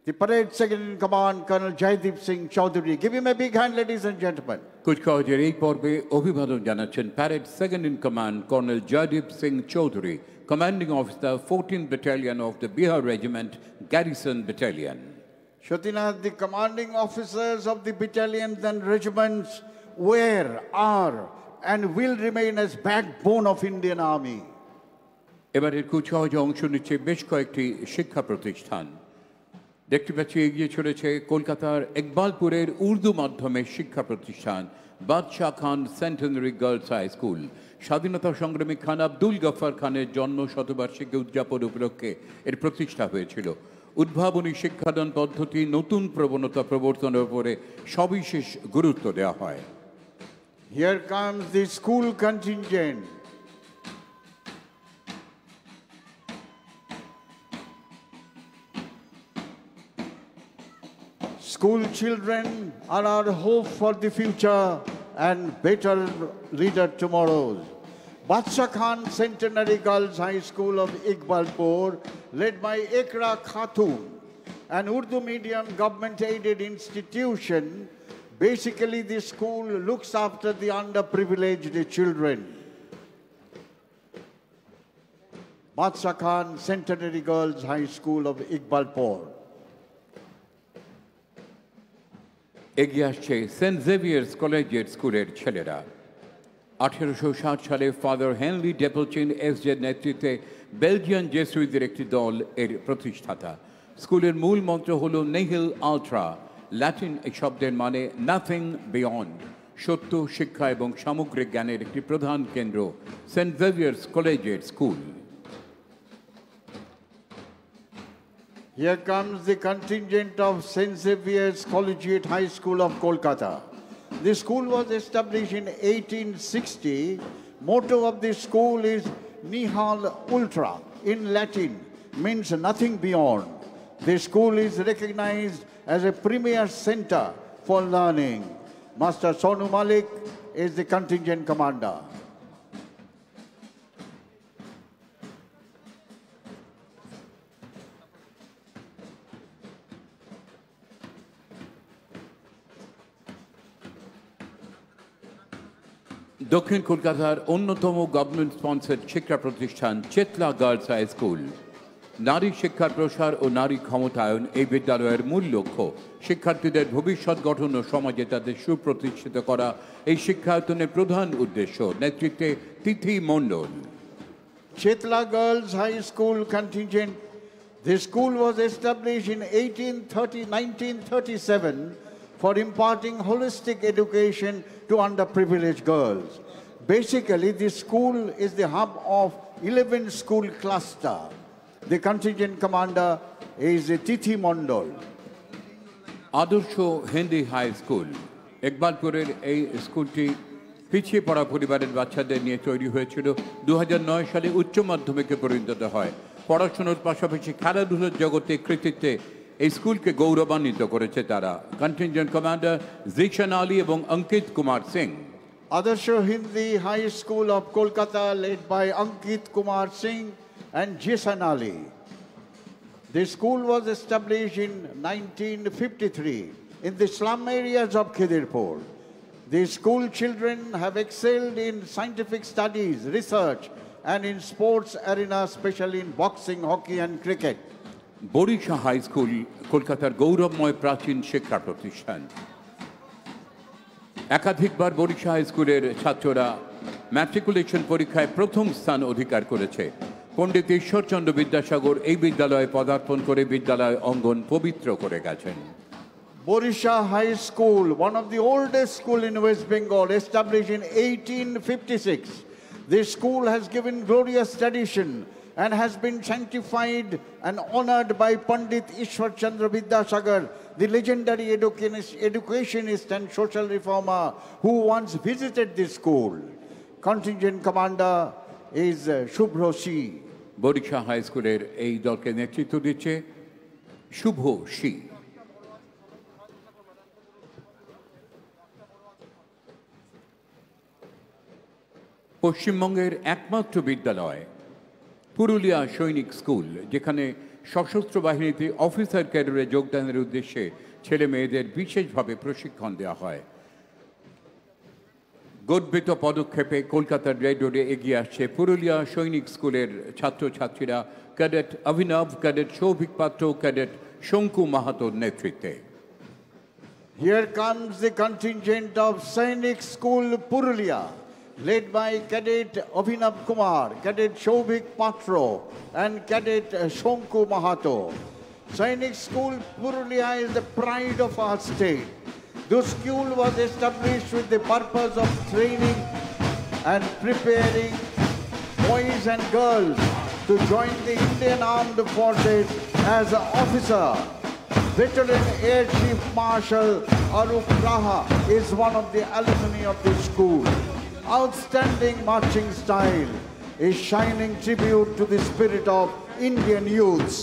The parade second in command, Colonel Jaideep Singh Chaudhary. Give him a big hand, ladies and gentlemen. কুচকাওয়াজের এই পর্বে অভিবাদন জানাচ্ছেন parade second in command colonel Joydeep Singh Chowdhury, commanding officer 14th Battalion of the Bihar Regiment, Garrison Battalion. Shatina, the commanding officers of the battalions and regiments were, are, and will remain as backbone of Indian Army. এবারের কুচকাওয়াজে অংশ নিচ্ছে বেশ কয়েকটি শিক্ষা প্রতিষ্ঠান। দেখতে পাচ্ছি এগিয়ে চলেছে কলকাতার ইকবালপুরের উর্দু মাধ্যমের শিক্ষা প্রতিষ্ঠান বাদশাহ খান সেন্টেনারি গার্লস হাই স্কুল। স্বাধীনতা সংগ্রামী খান আব্দুল গফর খানের জন্ম শতবার্ষিকী উদযাপন উপলক্ষে এর প্রতিষ্ঠা হয়েছিল। উদ্ভাবনী শিক্ষাদান পদ্ধতি, নতুন প্রবণতা প্রবর্তনের উপরে সবিশেষ গুরুত্ব দেওয়া হয়। Here comes the school contingent. School children are our hope for the future and better leader tomorrows. Badshah Khan Centenary Girls High School of Iqbalpur, led by Ikra Khatun, an Urdu medium government-aided institution. Basically, the school looks after the underprivileged children. Badshah Khan Centenary Girls High School of Iqbalpur. এগিয়ে আসছে Saint Xavier's কলেজের স্কুলের ছেলেরা। 1860 সালে father Henry ডেপলচিন এসজের নেতৃত্বে Belgian জেসুইটদের একটি দল এর প্রতিষ্ঠাতা। স্কুলের মূল মন্ত্র হল নেহিল আলট্রা, ল্যাটিন এই শব্দের মানে নাথিং বিয়ন্ড। সত্য, শিক্ষা এবং সামগ্রিক জ্ঞানের একটি প্রধান কেন্দ্র সেন্ট জেভিয়ার্স কলেজের school. Here comes the contingent of St. Xavier's Collegiate High School of Kolkata. The school was established in 1860. Motto of the school is Nihil Ultra, in Latin, means nothing beyond. The school is recognized as a premier center for learning. Master Sonu Malik is the contingent commander. দক্ষিণ কলকাতার অন্যতম government sponsored শিক্ষা প্রতিষ্ঠান Chetla girls high school. নারী শিক্ষার প্রসার ও নারী ক্ষমতায়ন এই বিদ্যালয়ের মূল লক্ষ্য। শিক্ষার্থীদের ভবিষ্যৎ গঠন ও সমাজে তাদের সুপ্রতিষ্ঠিত করা এই শিক্ষায়তনের প্রধান উদ্দেশ্য। নেতৃত্বে তিথি মণ্ডল। Chetla Girls High School contingent. The school was established in 1937 for imparting holistic education to underprivileged girls. Basically, this school is the hub of 11 school cluster. The contingent commander is Tithi Mondol. আদর্শ Hindi high school ইকবালপুরের এই স্কুলটি পিছিয়ে পড়া পরিবারের বাচ্চাদের নিয়ে তৈরি হয়েছিল। 2009 সালে উচ্চ মাধ্যমিকে পরিণত হয়। পড়াশোনার পাশাপাশি খেলাধুলার জগতে কৃতিত্বে এই স্কুলকে গৌরবান্বিত করেছে তারা। কন্টিনজেন্ট কমান্ডার জিশান আলী এবং Ankit Kumar Singh. Adarsha Hindi High School of Kolkata, led by Ankit Kumar Singh and Jishan Ali. The school was established in 1953 in the slum areas of Khidirpur. The school children have excelled in scientific studies, research, and in sports arena, especially in boxing, hockey, and cricket. Barisha high school কলকাতার গৌরবময় প্রাচীন শিক্ষা প্রতিষ্ঠান। একাধিকবার Barisha high স্কুলের ছাত্ররা matriculation পরীক্ষায় প্রথম স্থান অধিকার করেছে। পণ্ডিত ঈশ্বরচন্দ্র বিদ্যাসাগর এই বিদ্যালয়ে পদার্পণ করে বিদ্যালয় অঙ্গন পবিত্র করে গেছেন। Borisha High School, one of the oldest schools in West Bengal, established in 1856. This school has given glorious tradition and has been sanctified and honored by Pandit Ishwar Chandra Vidyasagar, the legendary educationist and social reformer who once visited this school. Contingent commander is Shubhro Shi. Barisha high স্কুলের এই দলকে নেতৃত্ব দিচ্ছে শুভ she. পশ্চিমবঙ্গের একমাত্র বিদ্যালয় পুরুলিয়া সৈনিক school, যেখানে সশস্ত্র বাহিনীতে অফিসার ক্যাডারে যোগদানের উদ্দেশ্যে ছেলে মেয়েদের বিশেষভাবে প্রশিক্ষণ দেওয়া হয়। গর্বিত পদক্ষেপে কলকাতার রেড রোডে এগিয়ে আসছে পুরুলিয়া সৈনিক স্কুলের ছাত্রছাত্রীরা ক্যাডেট অভিনব, ক্যাডেট সৌভিক পাত্র, ক্যাডেট শঙ্কু মাহাতোর নেতৃত্বে। Here comes the contingent of Sainik School Purulia, led by Cadet Abhinav Kumar, Cadet Shobhik Patro, and Cadet Shonku Mahato. Sainik School Purulia is the pride of our state. The school was established with the purpose of training and preparing boys and girls to join the Indian Armed Forces as an officer. Veteran Air Chief Marshal Arup Raha is one of the alumni of the school. Outstanding marching style, a shining tribute to the spirit of Indian youths.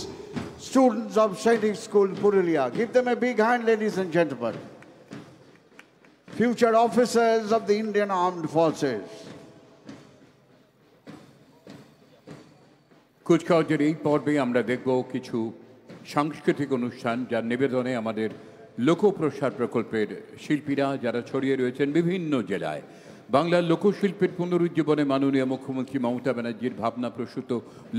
Students of Sainik School Purulia, give them a big hand, ladies and gentlemen. Future officers of the Indian Armed Forces. কুচকাওয়াজের এই পর্বে আমরা দেখব কিছু সাংস্কৃতিক অনুষ্ঠান, যার নিবেদনে আমাদের লোকপ্রসার প্রকল্পের শিল্পীরা যারা ছড়িয়ে রয়েছেন বিভিন্ন জেলায়। বাংলার লোকশিল্পের পুনরুজ্জীবনে মাননীয় মুখ্যমন্ত্রী মমতা ব্যানার্জির ভাবনাপ্রসূত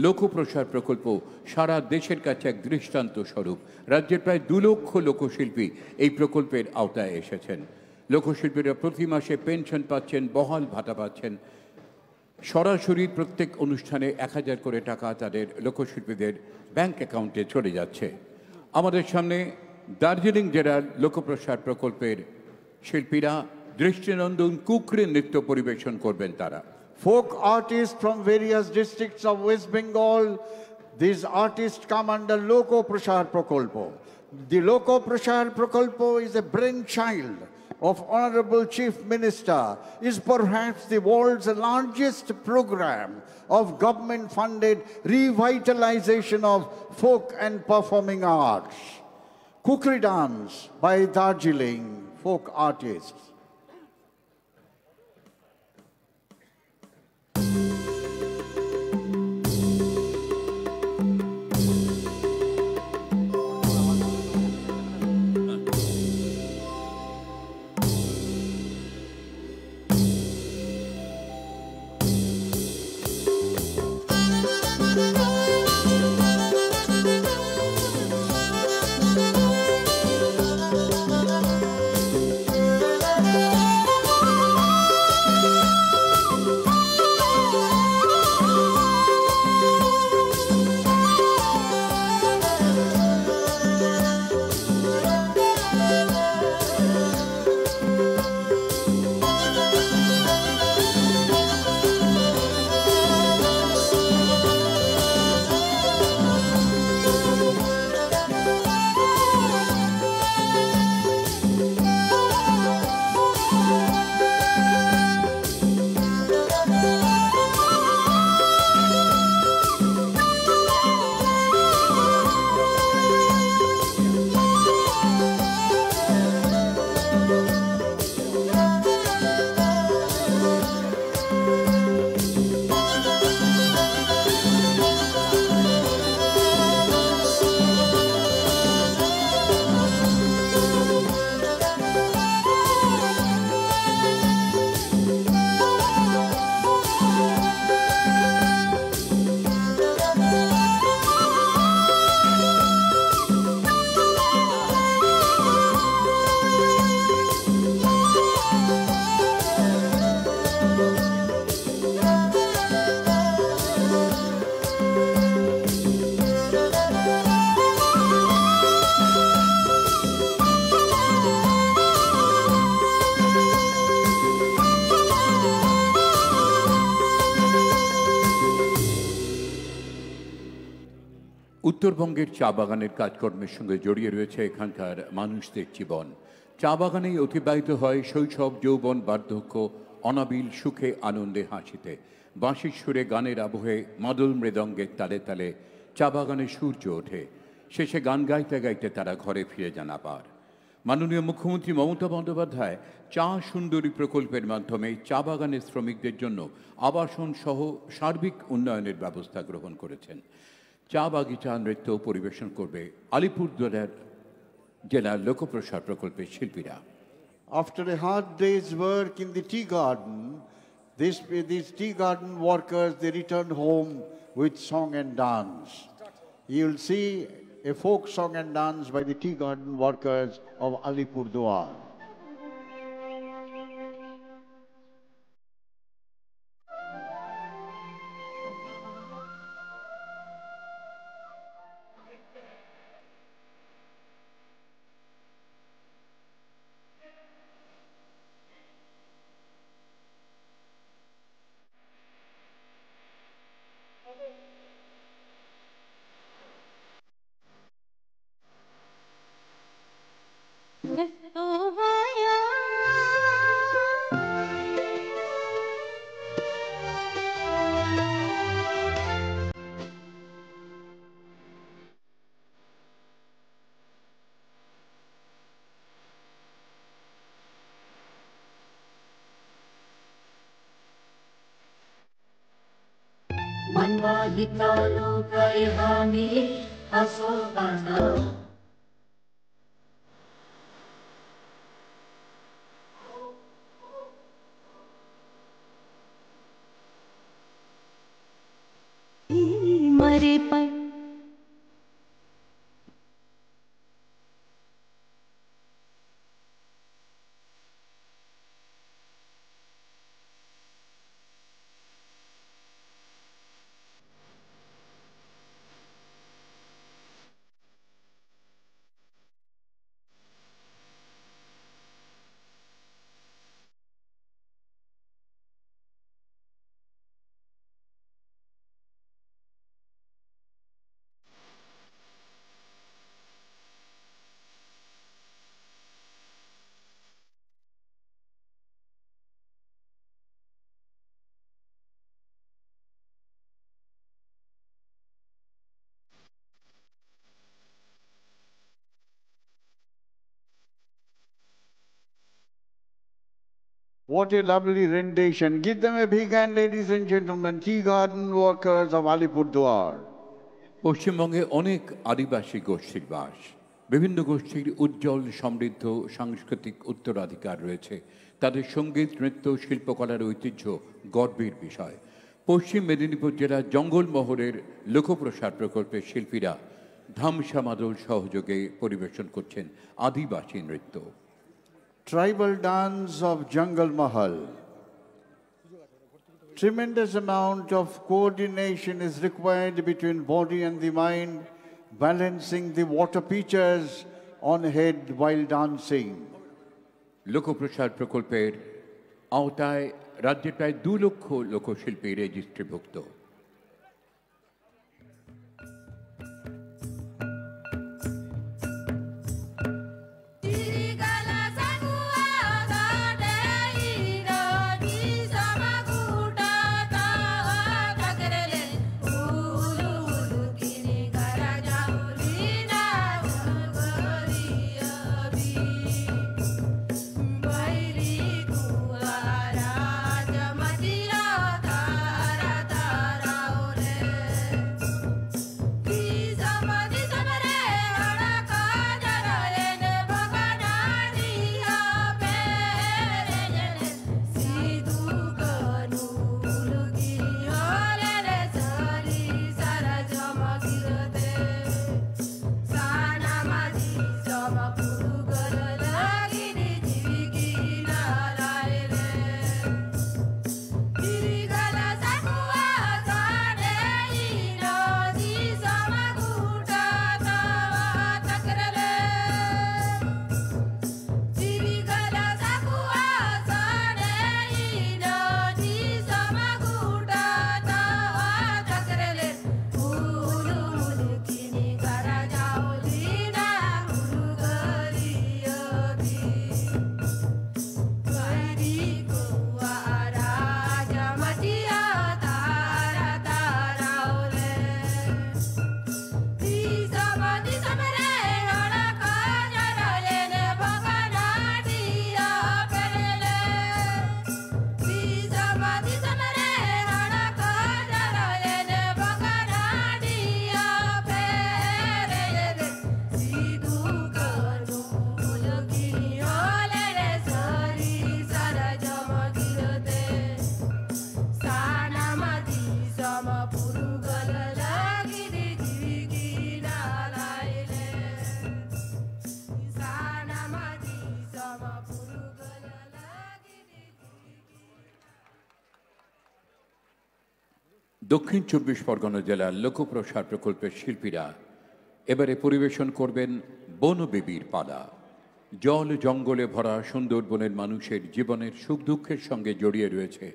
লোকপ্রসার প্রকল্প সারা দেশের কাছে এক দৃষ্টান্ত স্বরূপ। রাজ্যের প্রায় 2 লক্ষ লোকশিল্পী এই প্রকল্পের আওতায় এসেছেন। লোকশিল্পীরা প্রতি মাসে পেনশন পাচ্ছেন, বহাল ভাতা পাচ্ছেন। সরাসরি প্রত্যেক অনুষ্ঠানে 1000 করে টাকা তাদের লোকশিল্পীদের ব্যাংক অ্যাকাউন্টে চলে যাচ্ছে। আমাদের সামনে দার্জিলিং জেলার লোকপ্রসার প্রকল্পের শিল্পীরা দৃষ্টিনন্দন কুকরি নৃত্য পরিবেশন করবেন তারা। Folk artists from various districts of West Bengal, these artists come under Loko Prashar Prakolpo. The Loko Prashar Prakolpo is a brainchild of Honorable Chief Minister, is perhaps the world's largest program of government-funded revitalization of folk and performing arts. Kukri dance by Darjeeling folk artists. উত্তরবঙ্গের চা বাগানের কাজকর্মের সঙ্গে জড়িয়ে রয়েছে এখানকার মানুষদের জীবন। চা বাগানেই অতিবাহিত হয় শৈশব, যৌবন, বার্ধক্য, অনাবিল সুখে, আনন্দে, হাসিতে। বাঁশির সুরে, গানের আবহে, মাদল মৃদঙ্গের তালে তালে চা বাগানে সূর্য ওঠে। শেষে গান গাইতে গাইতে তারা ঘরে ফিরে যান আবার। মাননীয় মুখ্যমন্ত্রী মমতা বন্দ্যোপাধ্যায় চা সুন্দরী প্রকল্পের মাধ্যমে চা বাগানের শ্রমিকদের জন্য আবাসন সহ সার্বিক উন্নয়নের ব্যবস্থা গ্রহণ করেছেন। চা বাগিচা নৃত্য পরিবেশন করবে আলিপুরদুয়ার জেলার লোকপ্রসার প্রকল্পের শিল্পীরা। After a hard day's work in the tea garden, these tea garden workers, they return home with song and dance. You'll see a folk song and dance by the tea garden workers of Alipurduar. मरे पर What a lovely rendition. Give them a big hand, ladies and gentlemen, tea garden workers of Alipurduar. পশ্চিমবঙ্গে অনেক আদিবাসী গোষ্ঠীর বাস। বিভিন্ন গোষ্ঠীর উজ্জ্বল সমৃদ্ধ সাংস্কৃতিক উত্তরাধিকার রয়েছে। তাদের সঙ্গীত, নৃত্য, শিল্পকলার ঐতিহ্য গর্বের বিষয়। পশ্চিম মেদিনীপুর জেলার জঙ্গলমহলের লোকপ্রসার প্রকল্পের শিল্পীরা ধামসা মাদল সহযোগে পরিবেশন করছেন আদিবাসী নৃত্য। Tribal dance of Jungle Mahal. Tremendous amount of coordination is required between body and the mind, balancing the water pitchers on head while dancing. লোকপ্রসার প্রকল্পের আওতায় রাজ্যে প্রায় 2 লক্ষ লোকশিল্পী রেজিস্ট্রিভুক্ত। Bye. দক্ষিণ 24 পরগনা জেলার লোকপ্রসার প্রকল্পের শিল্পীরা এবারে পরিবেশন করবেন বনবিবির পালা। জল জঙ্গলে ভরা সুন্দরবনের মানুষের জীবনের সুখ দুঃখের সঙ্গে জড়িয়ে রয়েছে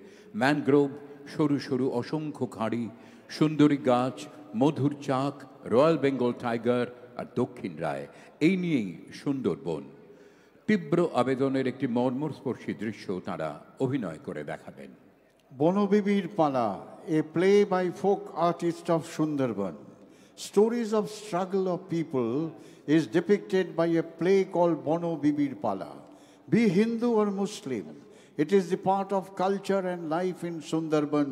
ম্যানগ্রোভ, সরু সরু অসংখ্য খাঁড়ি, সুন্দরী গাছ, মধুর চাক, রয়্যাল বেঙ্গল টাইগার আর দক্ষিণ রায়, এই নিয়েই সুন্দরবন। তীব্র আবেদনের একটি মর্মস্পর্শী দৃশ্য তাঁরা অভিনয় করে দেখাবেন। Bonobibir Pala, a play by folk artists of Sundarban. Stories of struggle of people is depicted by a play called Bonobibir Pala. Be Hindu or Muslim, it is the part of culture and life in Sundarban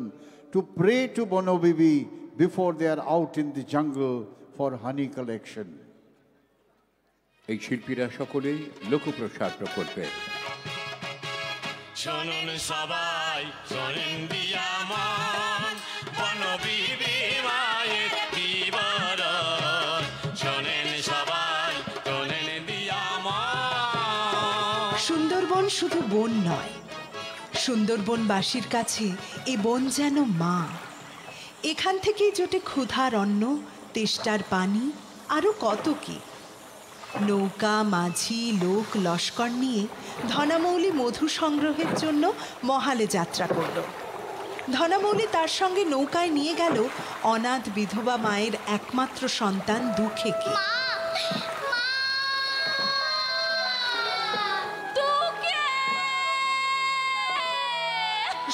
to pray to Bonobibi before they are out in the jungle for honey collection. এই শিল্পীরা সকলেই লোকপ্রসার প্রকল্পে। শুনুন সবাই, শোনেন দিয়ামন, বনবিবি মায়ের বিবরণ। শোনেন সবাই, শোনেন দিয়ামন। সুন্দরবন শুধু বন নয়, সুন্দরবনবাসীর কাছে এ বন যেন মা। এখান থেকেই জোটে ক্ষুধার অন্ন, তেষ্টার পানি, আরও কত কি। নৌকা, মাঝি, লোক, লস্কর নিয়ে ধনামৌলি মধু সংগ্রহের জন্য মহালে যাত্রা করল। ধনামৌলি তার সঙ্গে নৌকায় নিয়ে গেল অনাথ বিধবা মায়ের একমাত্র সন্তান দুঃখেকে।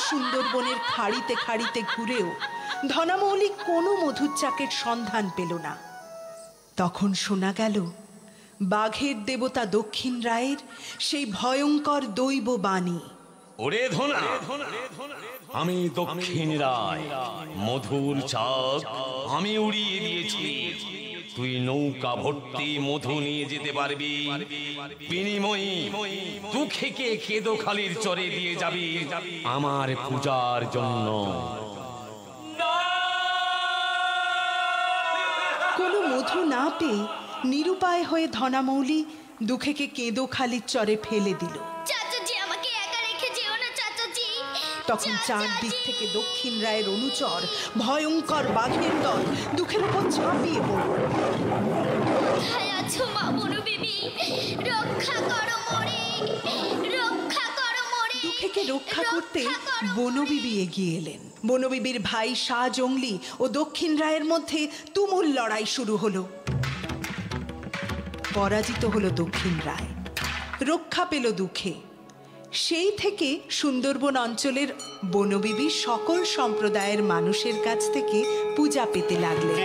সুন্দরবনের খাড়িতে খাড়িতে ঘুরেও ধনামৌলি কোনো মধুর চাকের সন্ধান পেল না। তখন শোনা গেল বাঘের দেবতা দক্ষিণ রায়ের সেই ভয়ঙ্কর দৈব বাণী। ওরে ধনা, আমি দক্ষিণ রায়, মধুর চাক আমি উড়িয়ে দিয়েছি। তুই নৌকা ভর্তি মধু নিয়ে যেতে পারবি, বিনিময়ে দুঃখেকে কেদোখালির চরে দিয়ে যাবি আমার পূজার জন্য। কোনো মধু না পেয়ে নিরুপায় হয়ে ধনামৌলি দুঃখেকে কেঁদোখালির চরে ফেলে দিল। তখন চারদিক থেকে দক্ষিণ রায়ের অনুচর ভয়ঙ্কর বাঘের দল দুঃখের উপর ঝাঁপিয়ে পড়ল। দুঃখেকে রক্ষা করতে বনবিবি এগিয়ে এলেন। বনবিবির ভাই শাহ জংলি ও দক্ষিণ রায়ের মধ্যে তুমুল লড়াই শুরু হলো। পরাজিত হলো দক্ষিণ রায়, রক্ষা পেল দুঃখে। সেই থেকে সুন্দরবন অঞ্চলের বনবিবি সকল সম্প্রদায়ের মানুষের কাছ থেকে পূজা পেতে লাগলেন।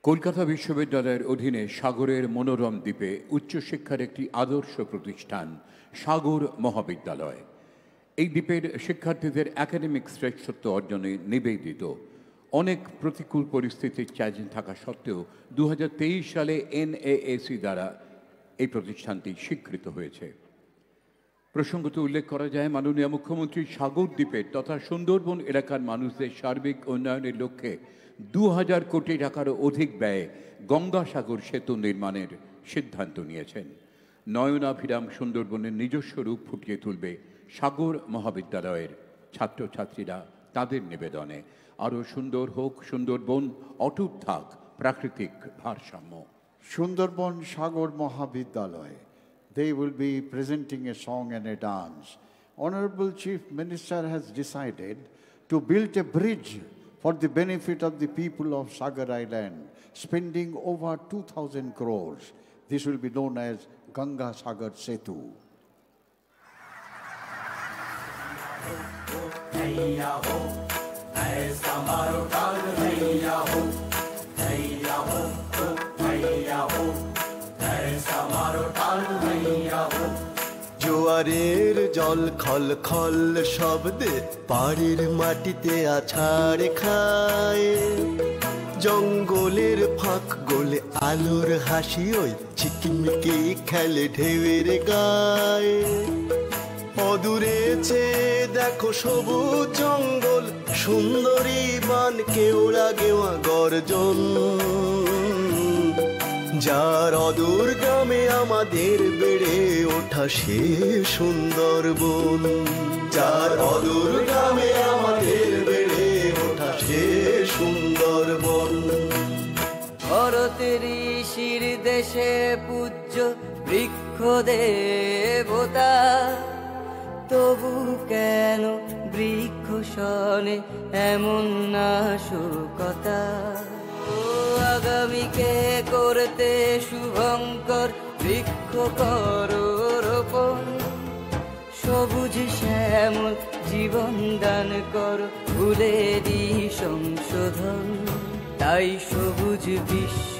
কলকাতা বিশ্ববিদ্যালয়ের অধীনে সাগরের মনোরম দ্বীপে উচ্চশিক্ষার একটি আদর্শ প্রতিষ্ঠান সাগর মহাবিদ্যালয়। এই দ্বীপের শিক্ষার্থীদের একাডেমিক শ্রেষ্ঠত্ব অর্জনে নিবেদিত। অনেক প্রতিকূল পরিস্থিতির চ্যালেঞ্জ থাকা সত্ত্বেও 2023 সালে NAAC দ্বারা এই প্রতিষ্ঠানটি স্বীকৃত হয়েছে। প্রসঙ্গত উল্লেখ করা যায়, মাননীয় মুখ্যমন্ত্রী সাগর দ্বীপের তথা সুন্দরবন এলাকার মানুষদের সার্বিক উন্নয়নের লক্ষ্যে 2000 কোটি টাকারও অধিক ব্যয়ে গঙ্গাসাগর সেতু নির্মাণের সিদ্ধান্ত নিয়েছেন। নয়নাভিরাম সুন্দরবনের নিজস্ব রূপ ফুটিয়ে তুলবে সাগর মহাবিদ্যালয়ের ছাত্রছাত্রীরা তাদের নিবেদনে। আরও সুন্দর হোক সুন্দরবন, অটুট থাক প্রাকৃতিক ভারসাম্য। Sundarban Sagar Mahavidyalaya, they will be presenting a song and a dance. Honorable Chief Minister has decided to build a bridge for the benefit of the people of Sagar Island, spending over 2,000 crores. This will be known as Ganga Sagar Setu. জোয়ারের জল খল খল শব্দে পাড়ের মাটিতে আছাড় খায়, জঙ্গলের ফাঁক গোলে আলোর হাসি ওই ঝিকিমিকি খেলে ঢেউয়ের গায়ে। অদূরে চেয়ে দেখো সবুজ জঙ্গল, সুন্দরী বান কেওড়া গেওয়া গর্জন। যার অদূর গ্রামে আমাদের বেড়ে ওঠা সে সুন্দরবন, যার অদূর গ্রামে আমাদের বেড়ে ওঠা সে সুন্দরবন। ভরতের ঋষির দেশে পূজ্য বৃক্ষ দেবতা, তবু কেন বৃক্ষ শনে এমন নাশকতা? ও আগামীকে করতে শুভঙ্কর বৃক্ষ করো রোপণ, সবুজ শ্যামল জীবন দান কর ভুলেরই সংশোধন। তাই সবুজ বিশ্ব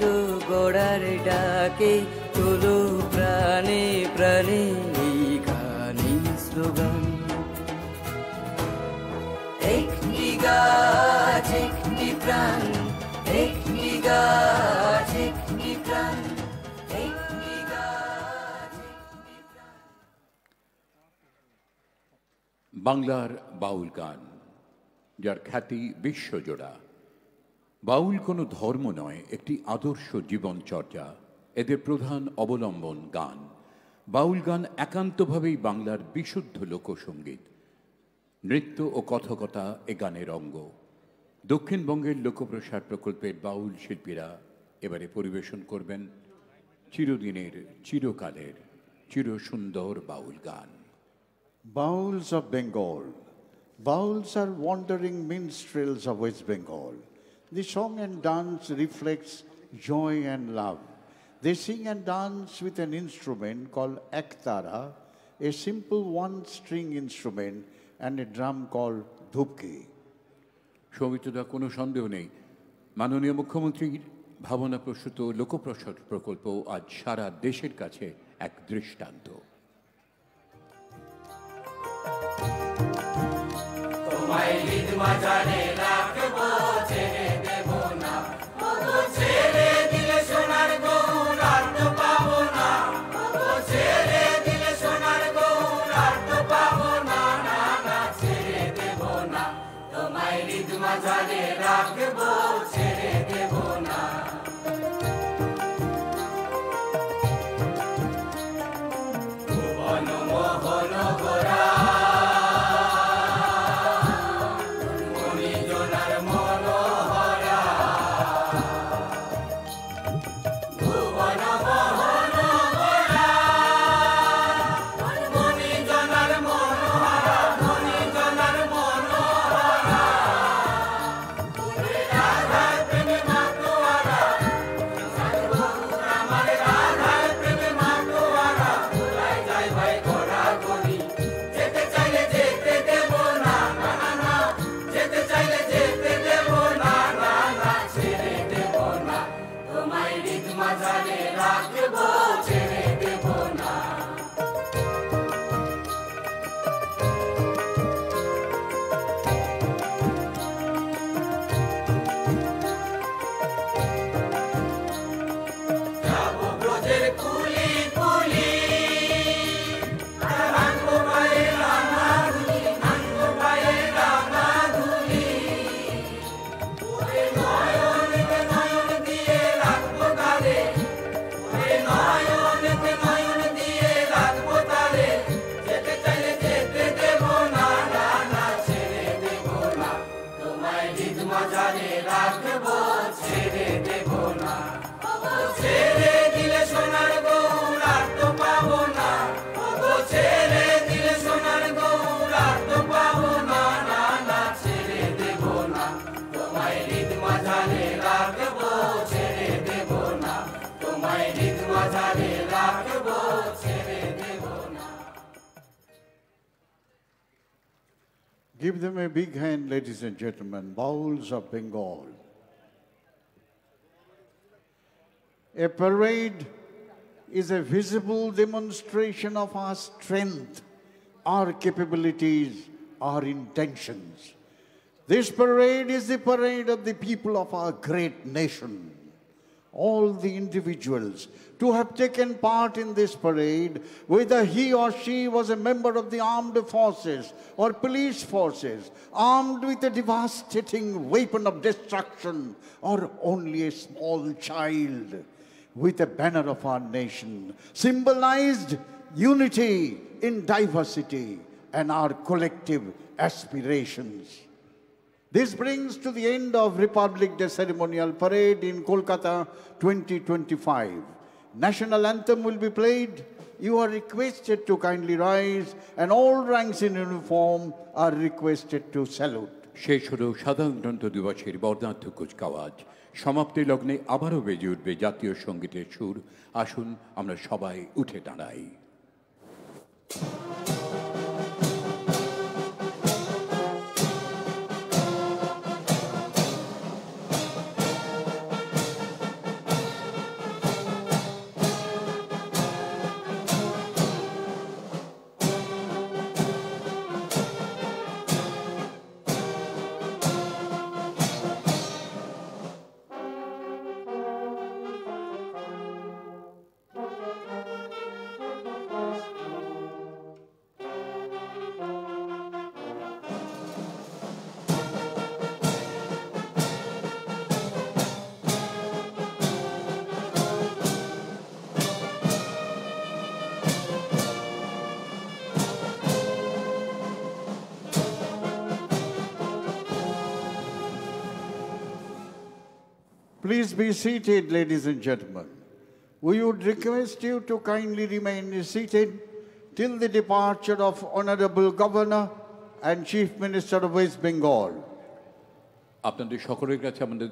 গড়ার ডাকে চলো প্রাণে প্রাণে এই গানে স্লোগান। একটি গাছ একটি প্রাণ, একটি গাছ একটি প্রাণ, একটি গাছ একটি প্রাণ। বাংলার বাউল গান, যার খ্যাতি বিশ্বজোড়া। বাউল কোনো ধর্ম নয়, একটি আদর্শ জীবনচর্যা। এদের প্রধান অবলম্বন গান। বাউল গান একান্তভাবেই বাংলার বিশুদ্ধ লোকসঙ্গীত। নৃত্য ও কথকতা এ গানের অঙ্গ। দক্ষিণবঙ্গের লোকপ্রসার প্রকল্পের বাউল শিল্পীরা এবারে পরিবেশন করবেন চিরদিনের, চিরকালের, চিরসুন্দর বাউল গান। Bouls of Bengal. Bouls are wandering minstrels of West Bengal. The song and dance reflects joy and love. They sing and dance with an instrument called ektara, a simple one-string instrument, and a drum called dhupki. সৌমিত্রদা, কোনো সন্দেহ নেই মাননীয় মুখ্যমন্ত্রীর ভাবনাপ্রসূত লোকপ্রসার প্রকল্প আজ সারা দেশের কাছে এক দৃষ্টান্ত। তোমায় ঈদ মাজারে রাখবো, ছেড়ে দেব না, ওগো ছেড়ে দিলে সোনার গৌর আর তো পাবো না, ওগো ছেড়ে দিলে সোনার গৌর আর তো পাবো না, না না ছেড়ে দেব না, তোমায় ঈদ মাজারে রাখবো, ছেড়ে দেব না। ভুবন মোহন গোরা Give them a big hand, ladies and gentlemen. Bouls of Bengal. A parade is a visible demonstration of our strength, our capabilities, our intentions. This parade is the parade of the people of our great nation. all the individuals to have taken part in this parade, whether he or she was a member of the armed forces or police forces, armed with a devastating weapon of destruction, or only a small child with a banner of our nation, symbolized unity in diversity and our collective aspirations. This brings to the end of Republic Day Ceremonial Parade in Kolkata 2025. National anthem will be played. You are requested to kindly rise, and all ranks in uniform are requested to salute. শেষ হলো সাধারণতন্ত্র দিবসের বর্ণাঢ্য কুচকাওয়াজ। সমাপ্তি লগ্নে আবারও বেজে উঠবে জাতীয় সঙ্গীতের সুর। আসুন আমরা সবাই উঠে দাঁড়াই। Please be seated, ladies and gentlemen. We would request you to kindly remain seated till the departure of Honorable Governor and Chief Minister of West Bengal. আপনাদের সকলের কাছে আমাদের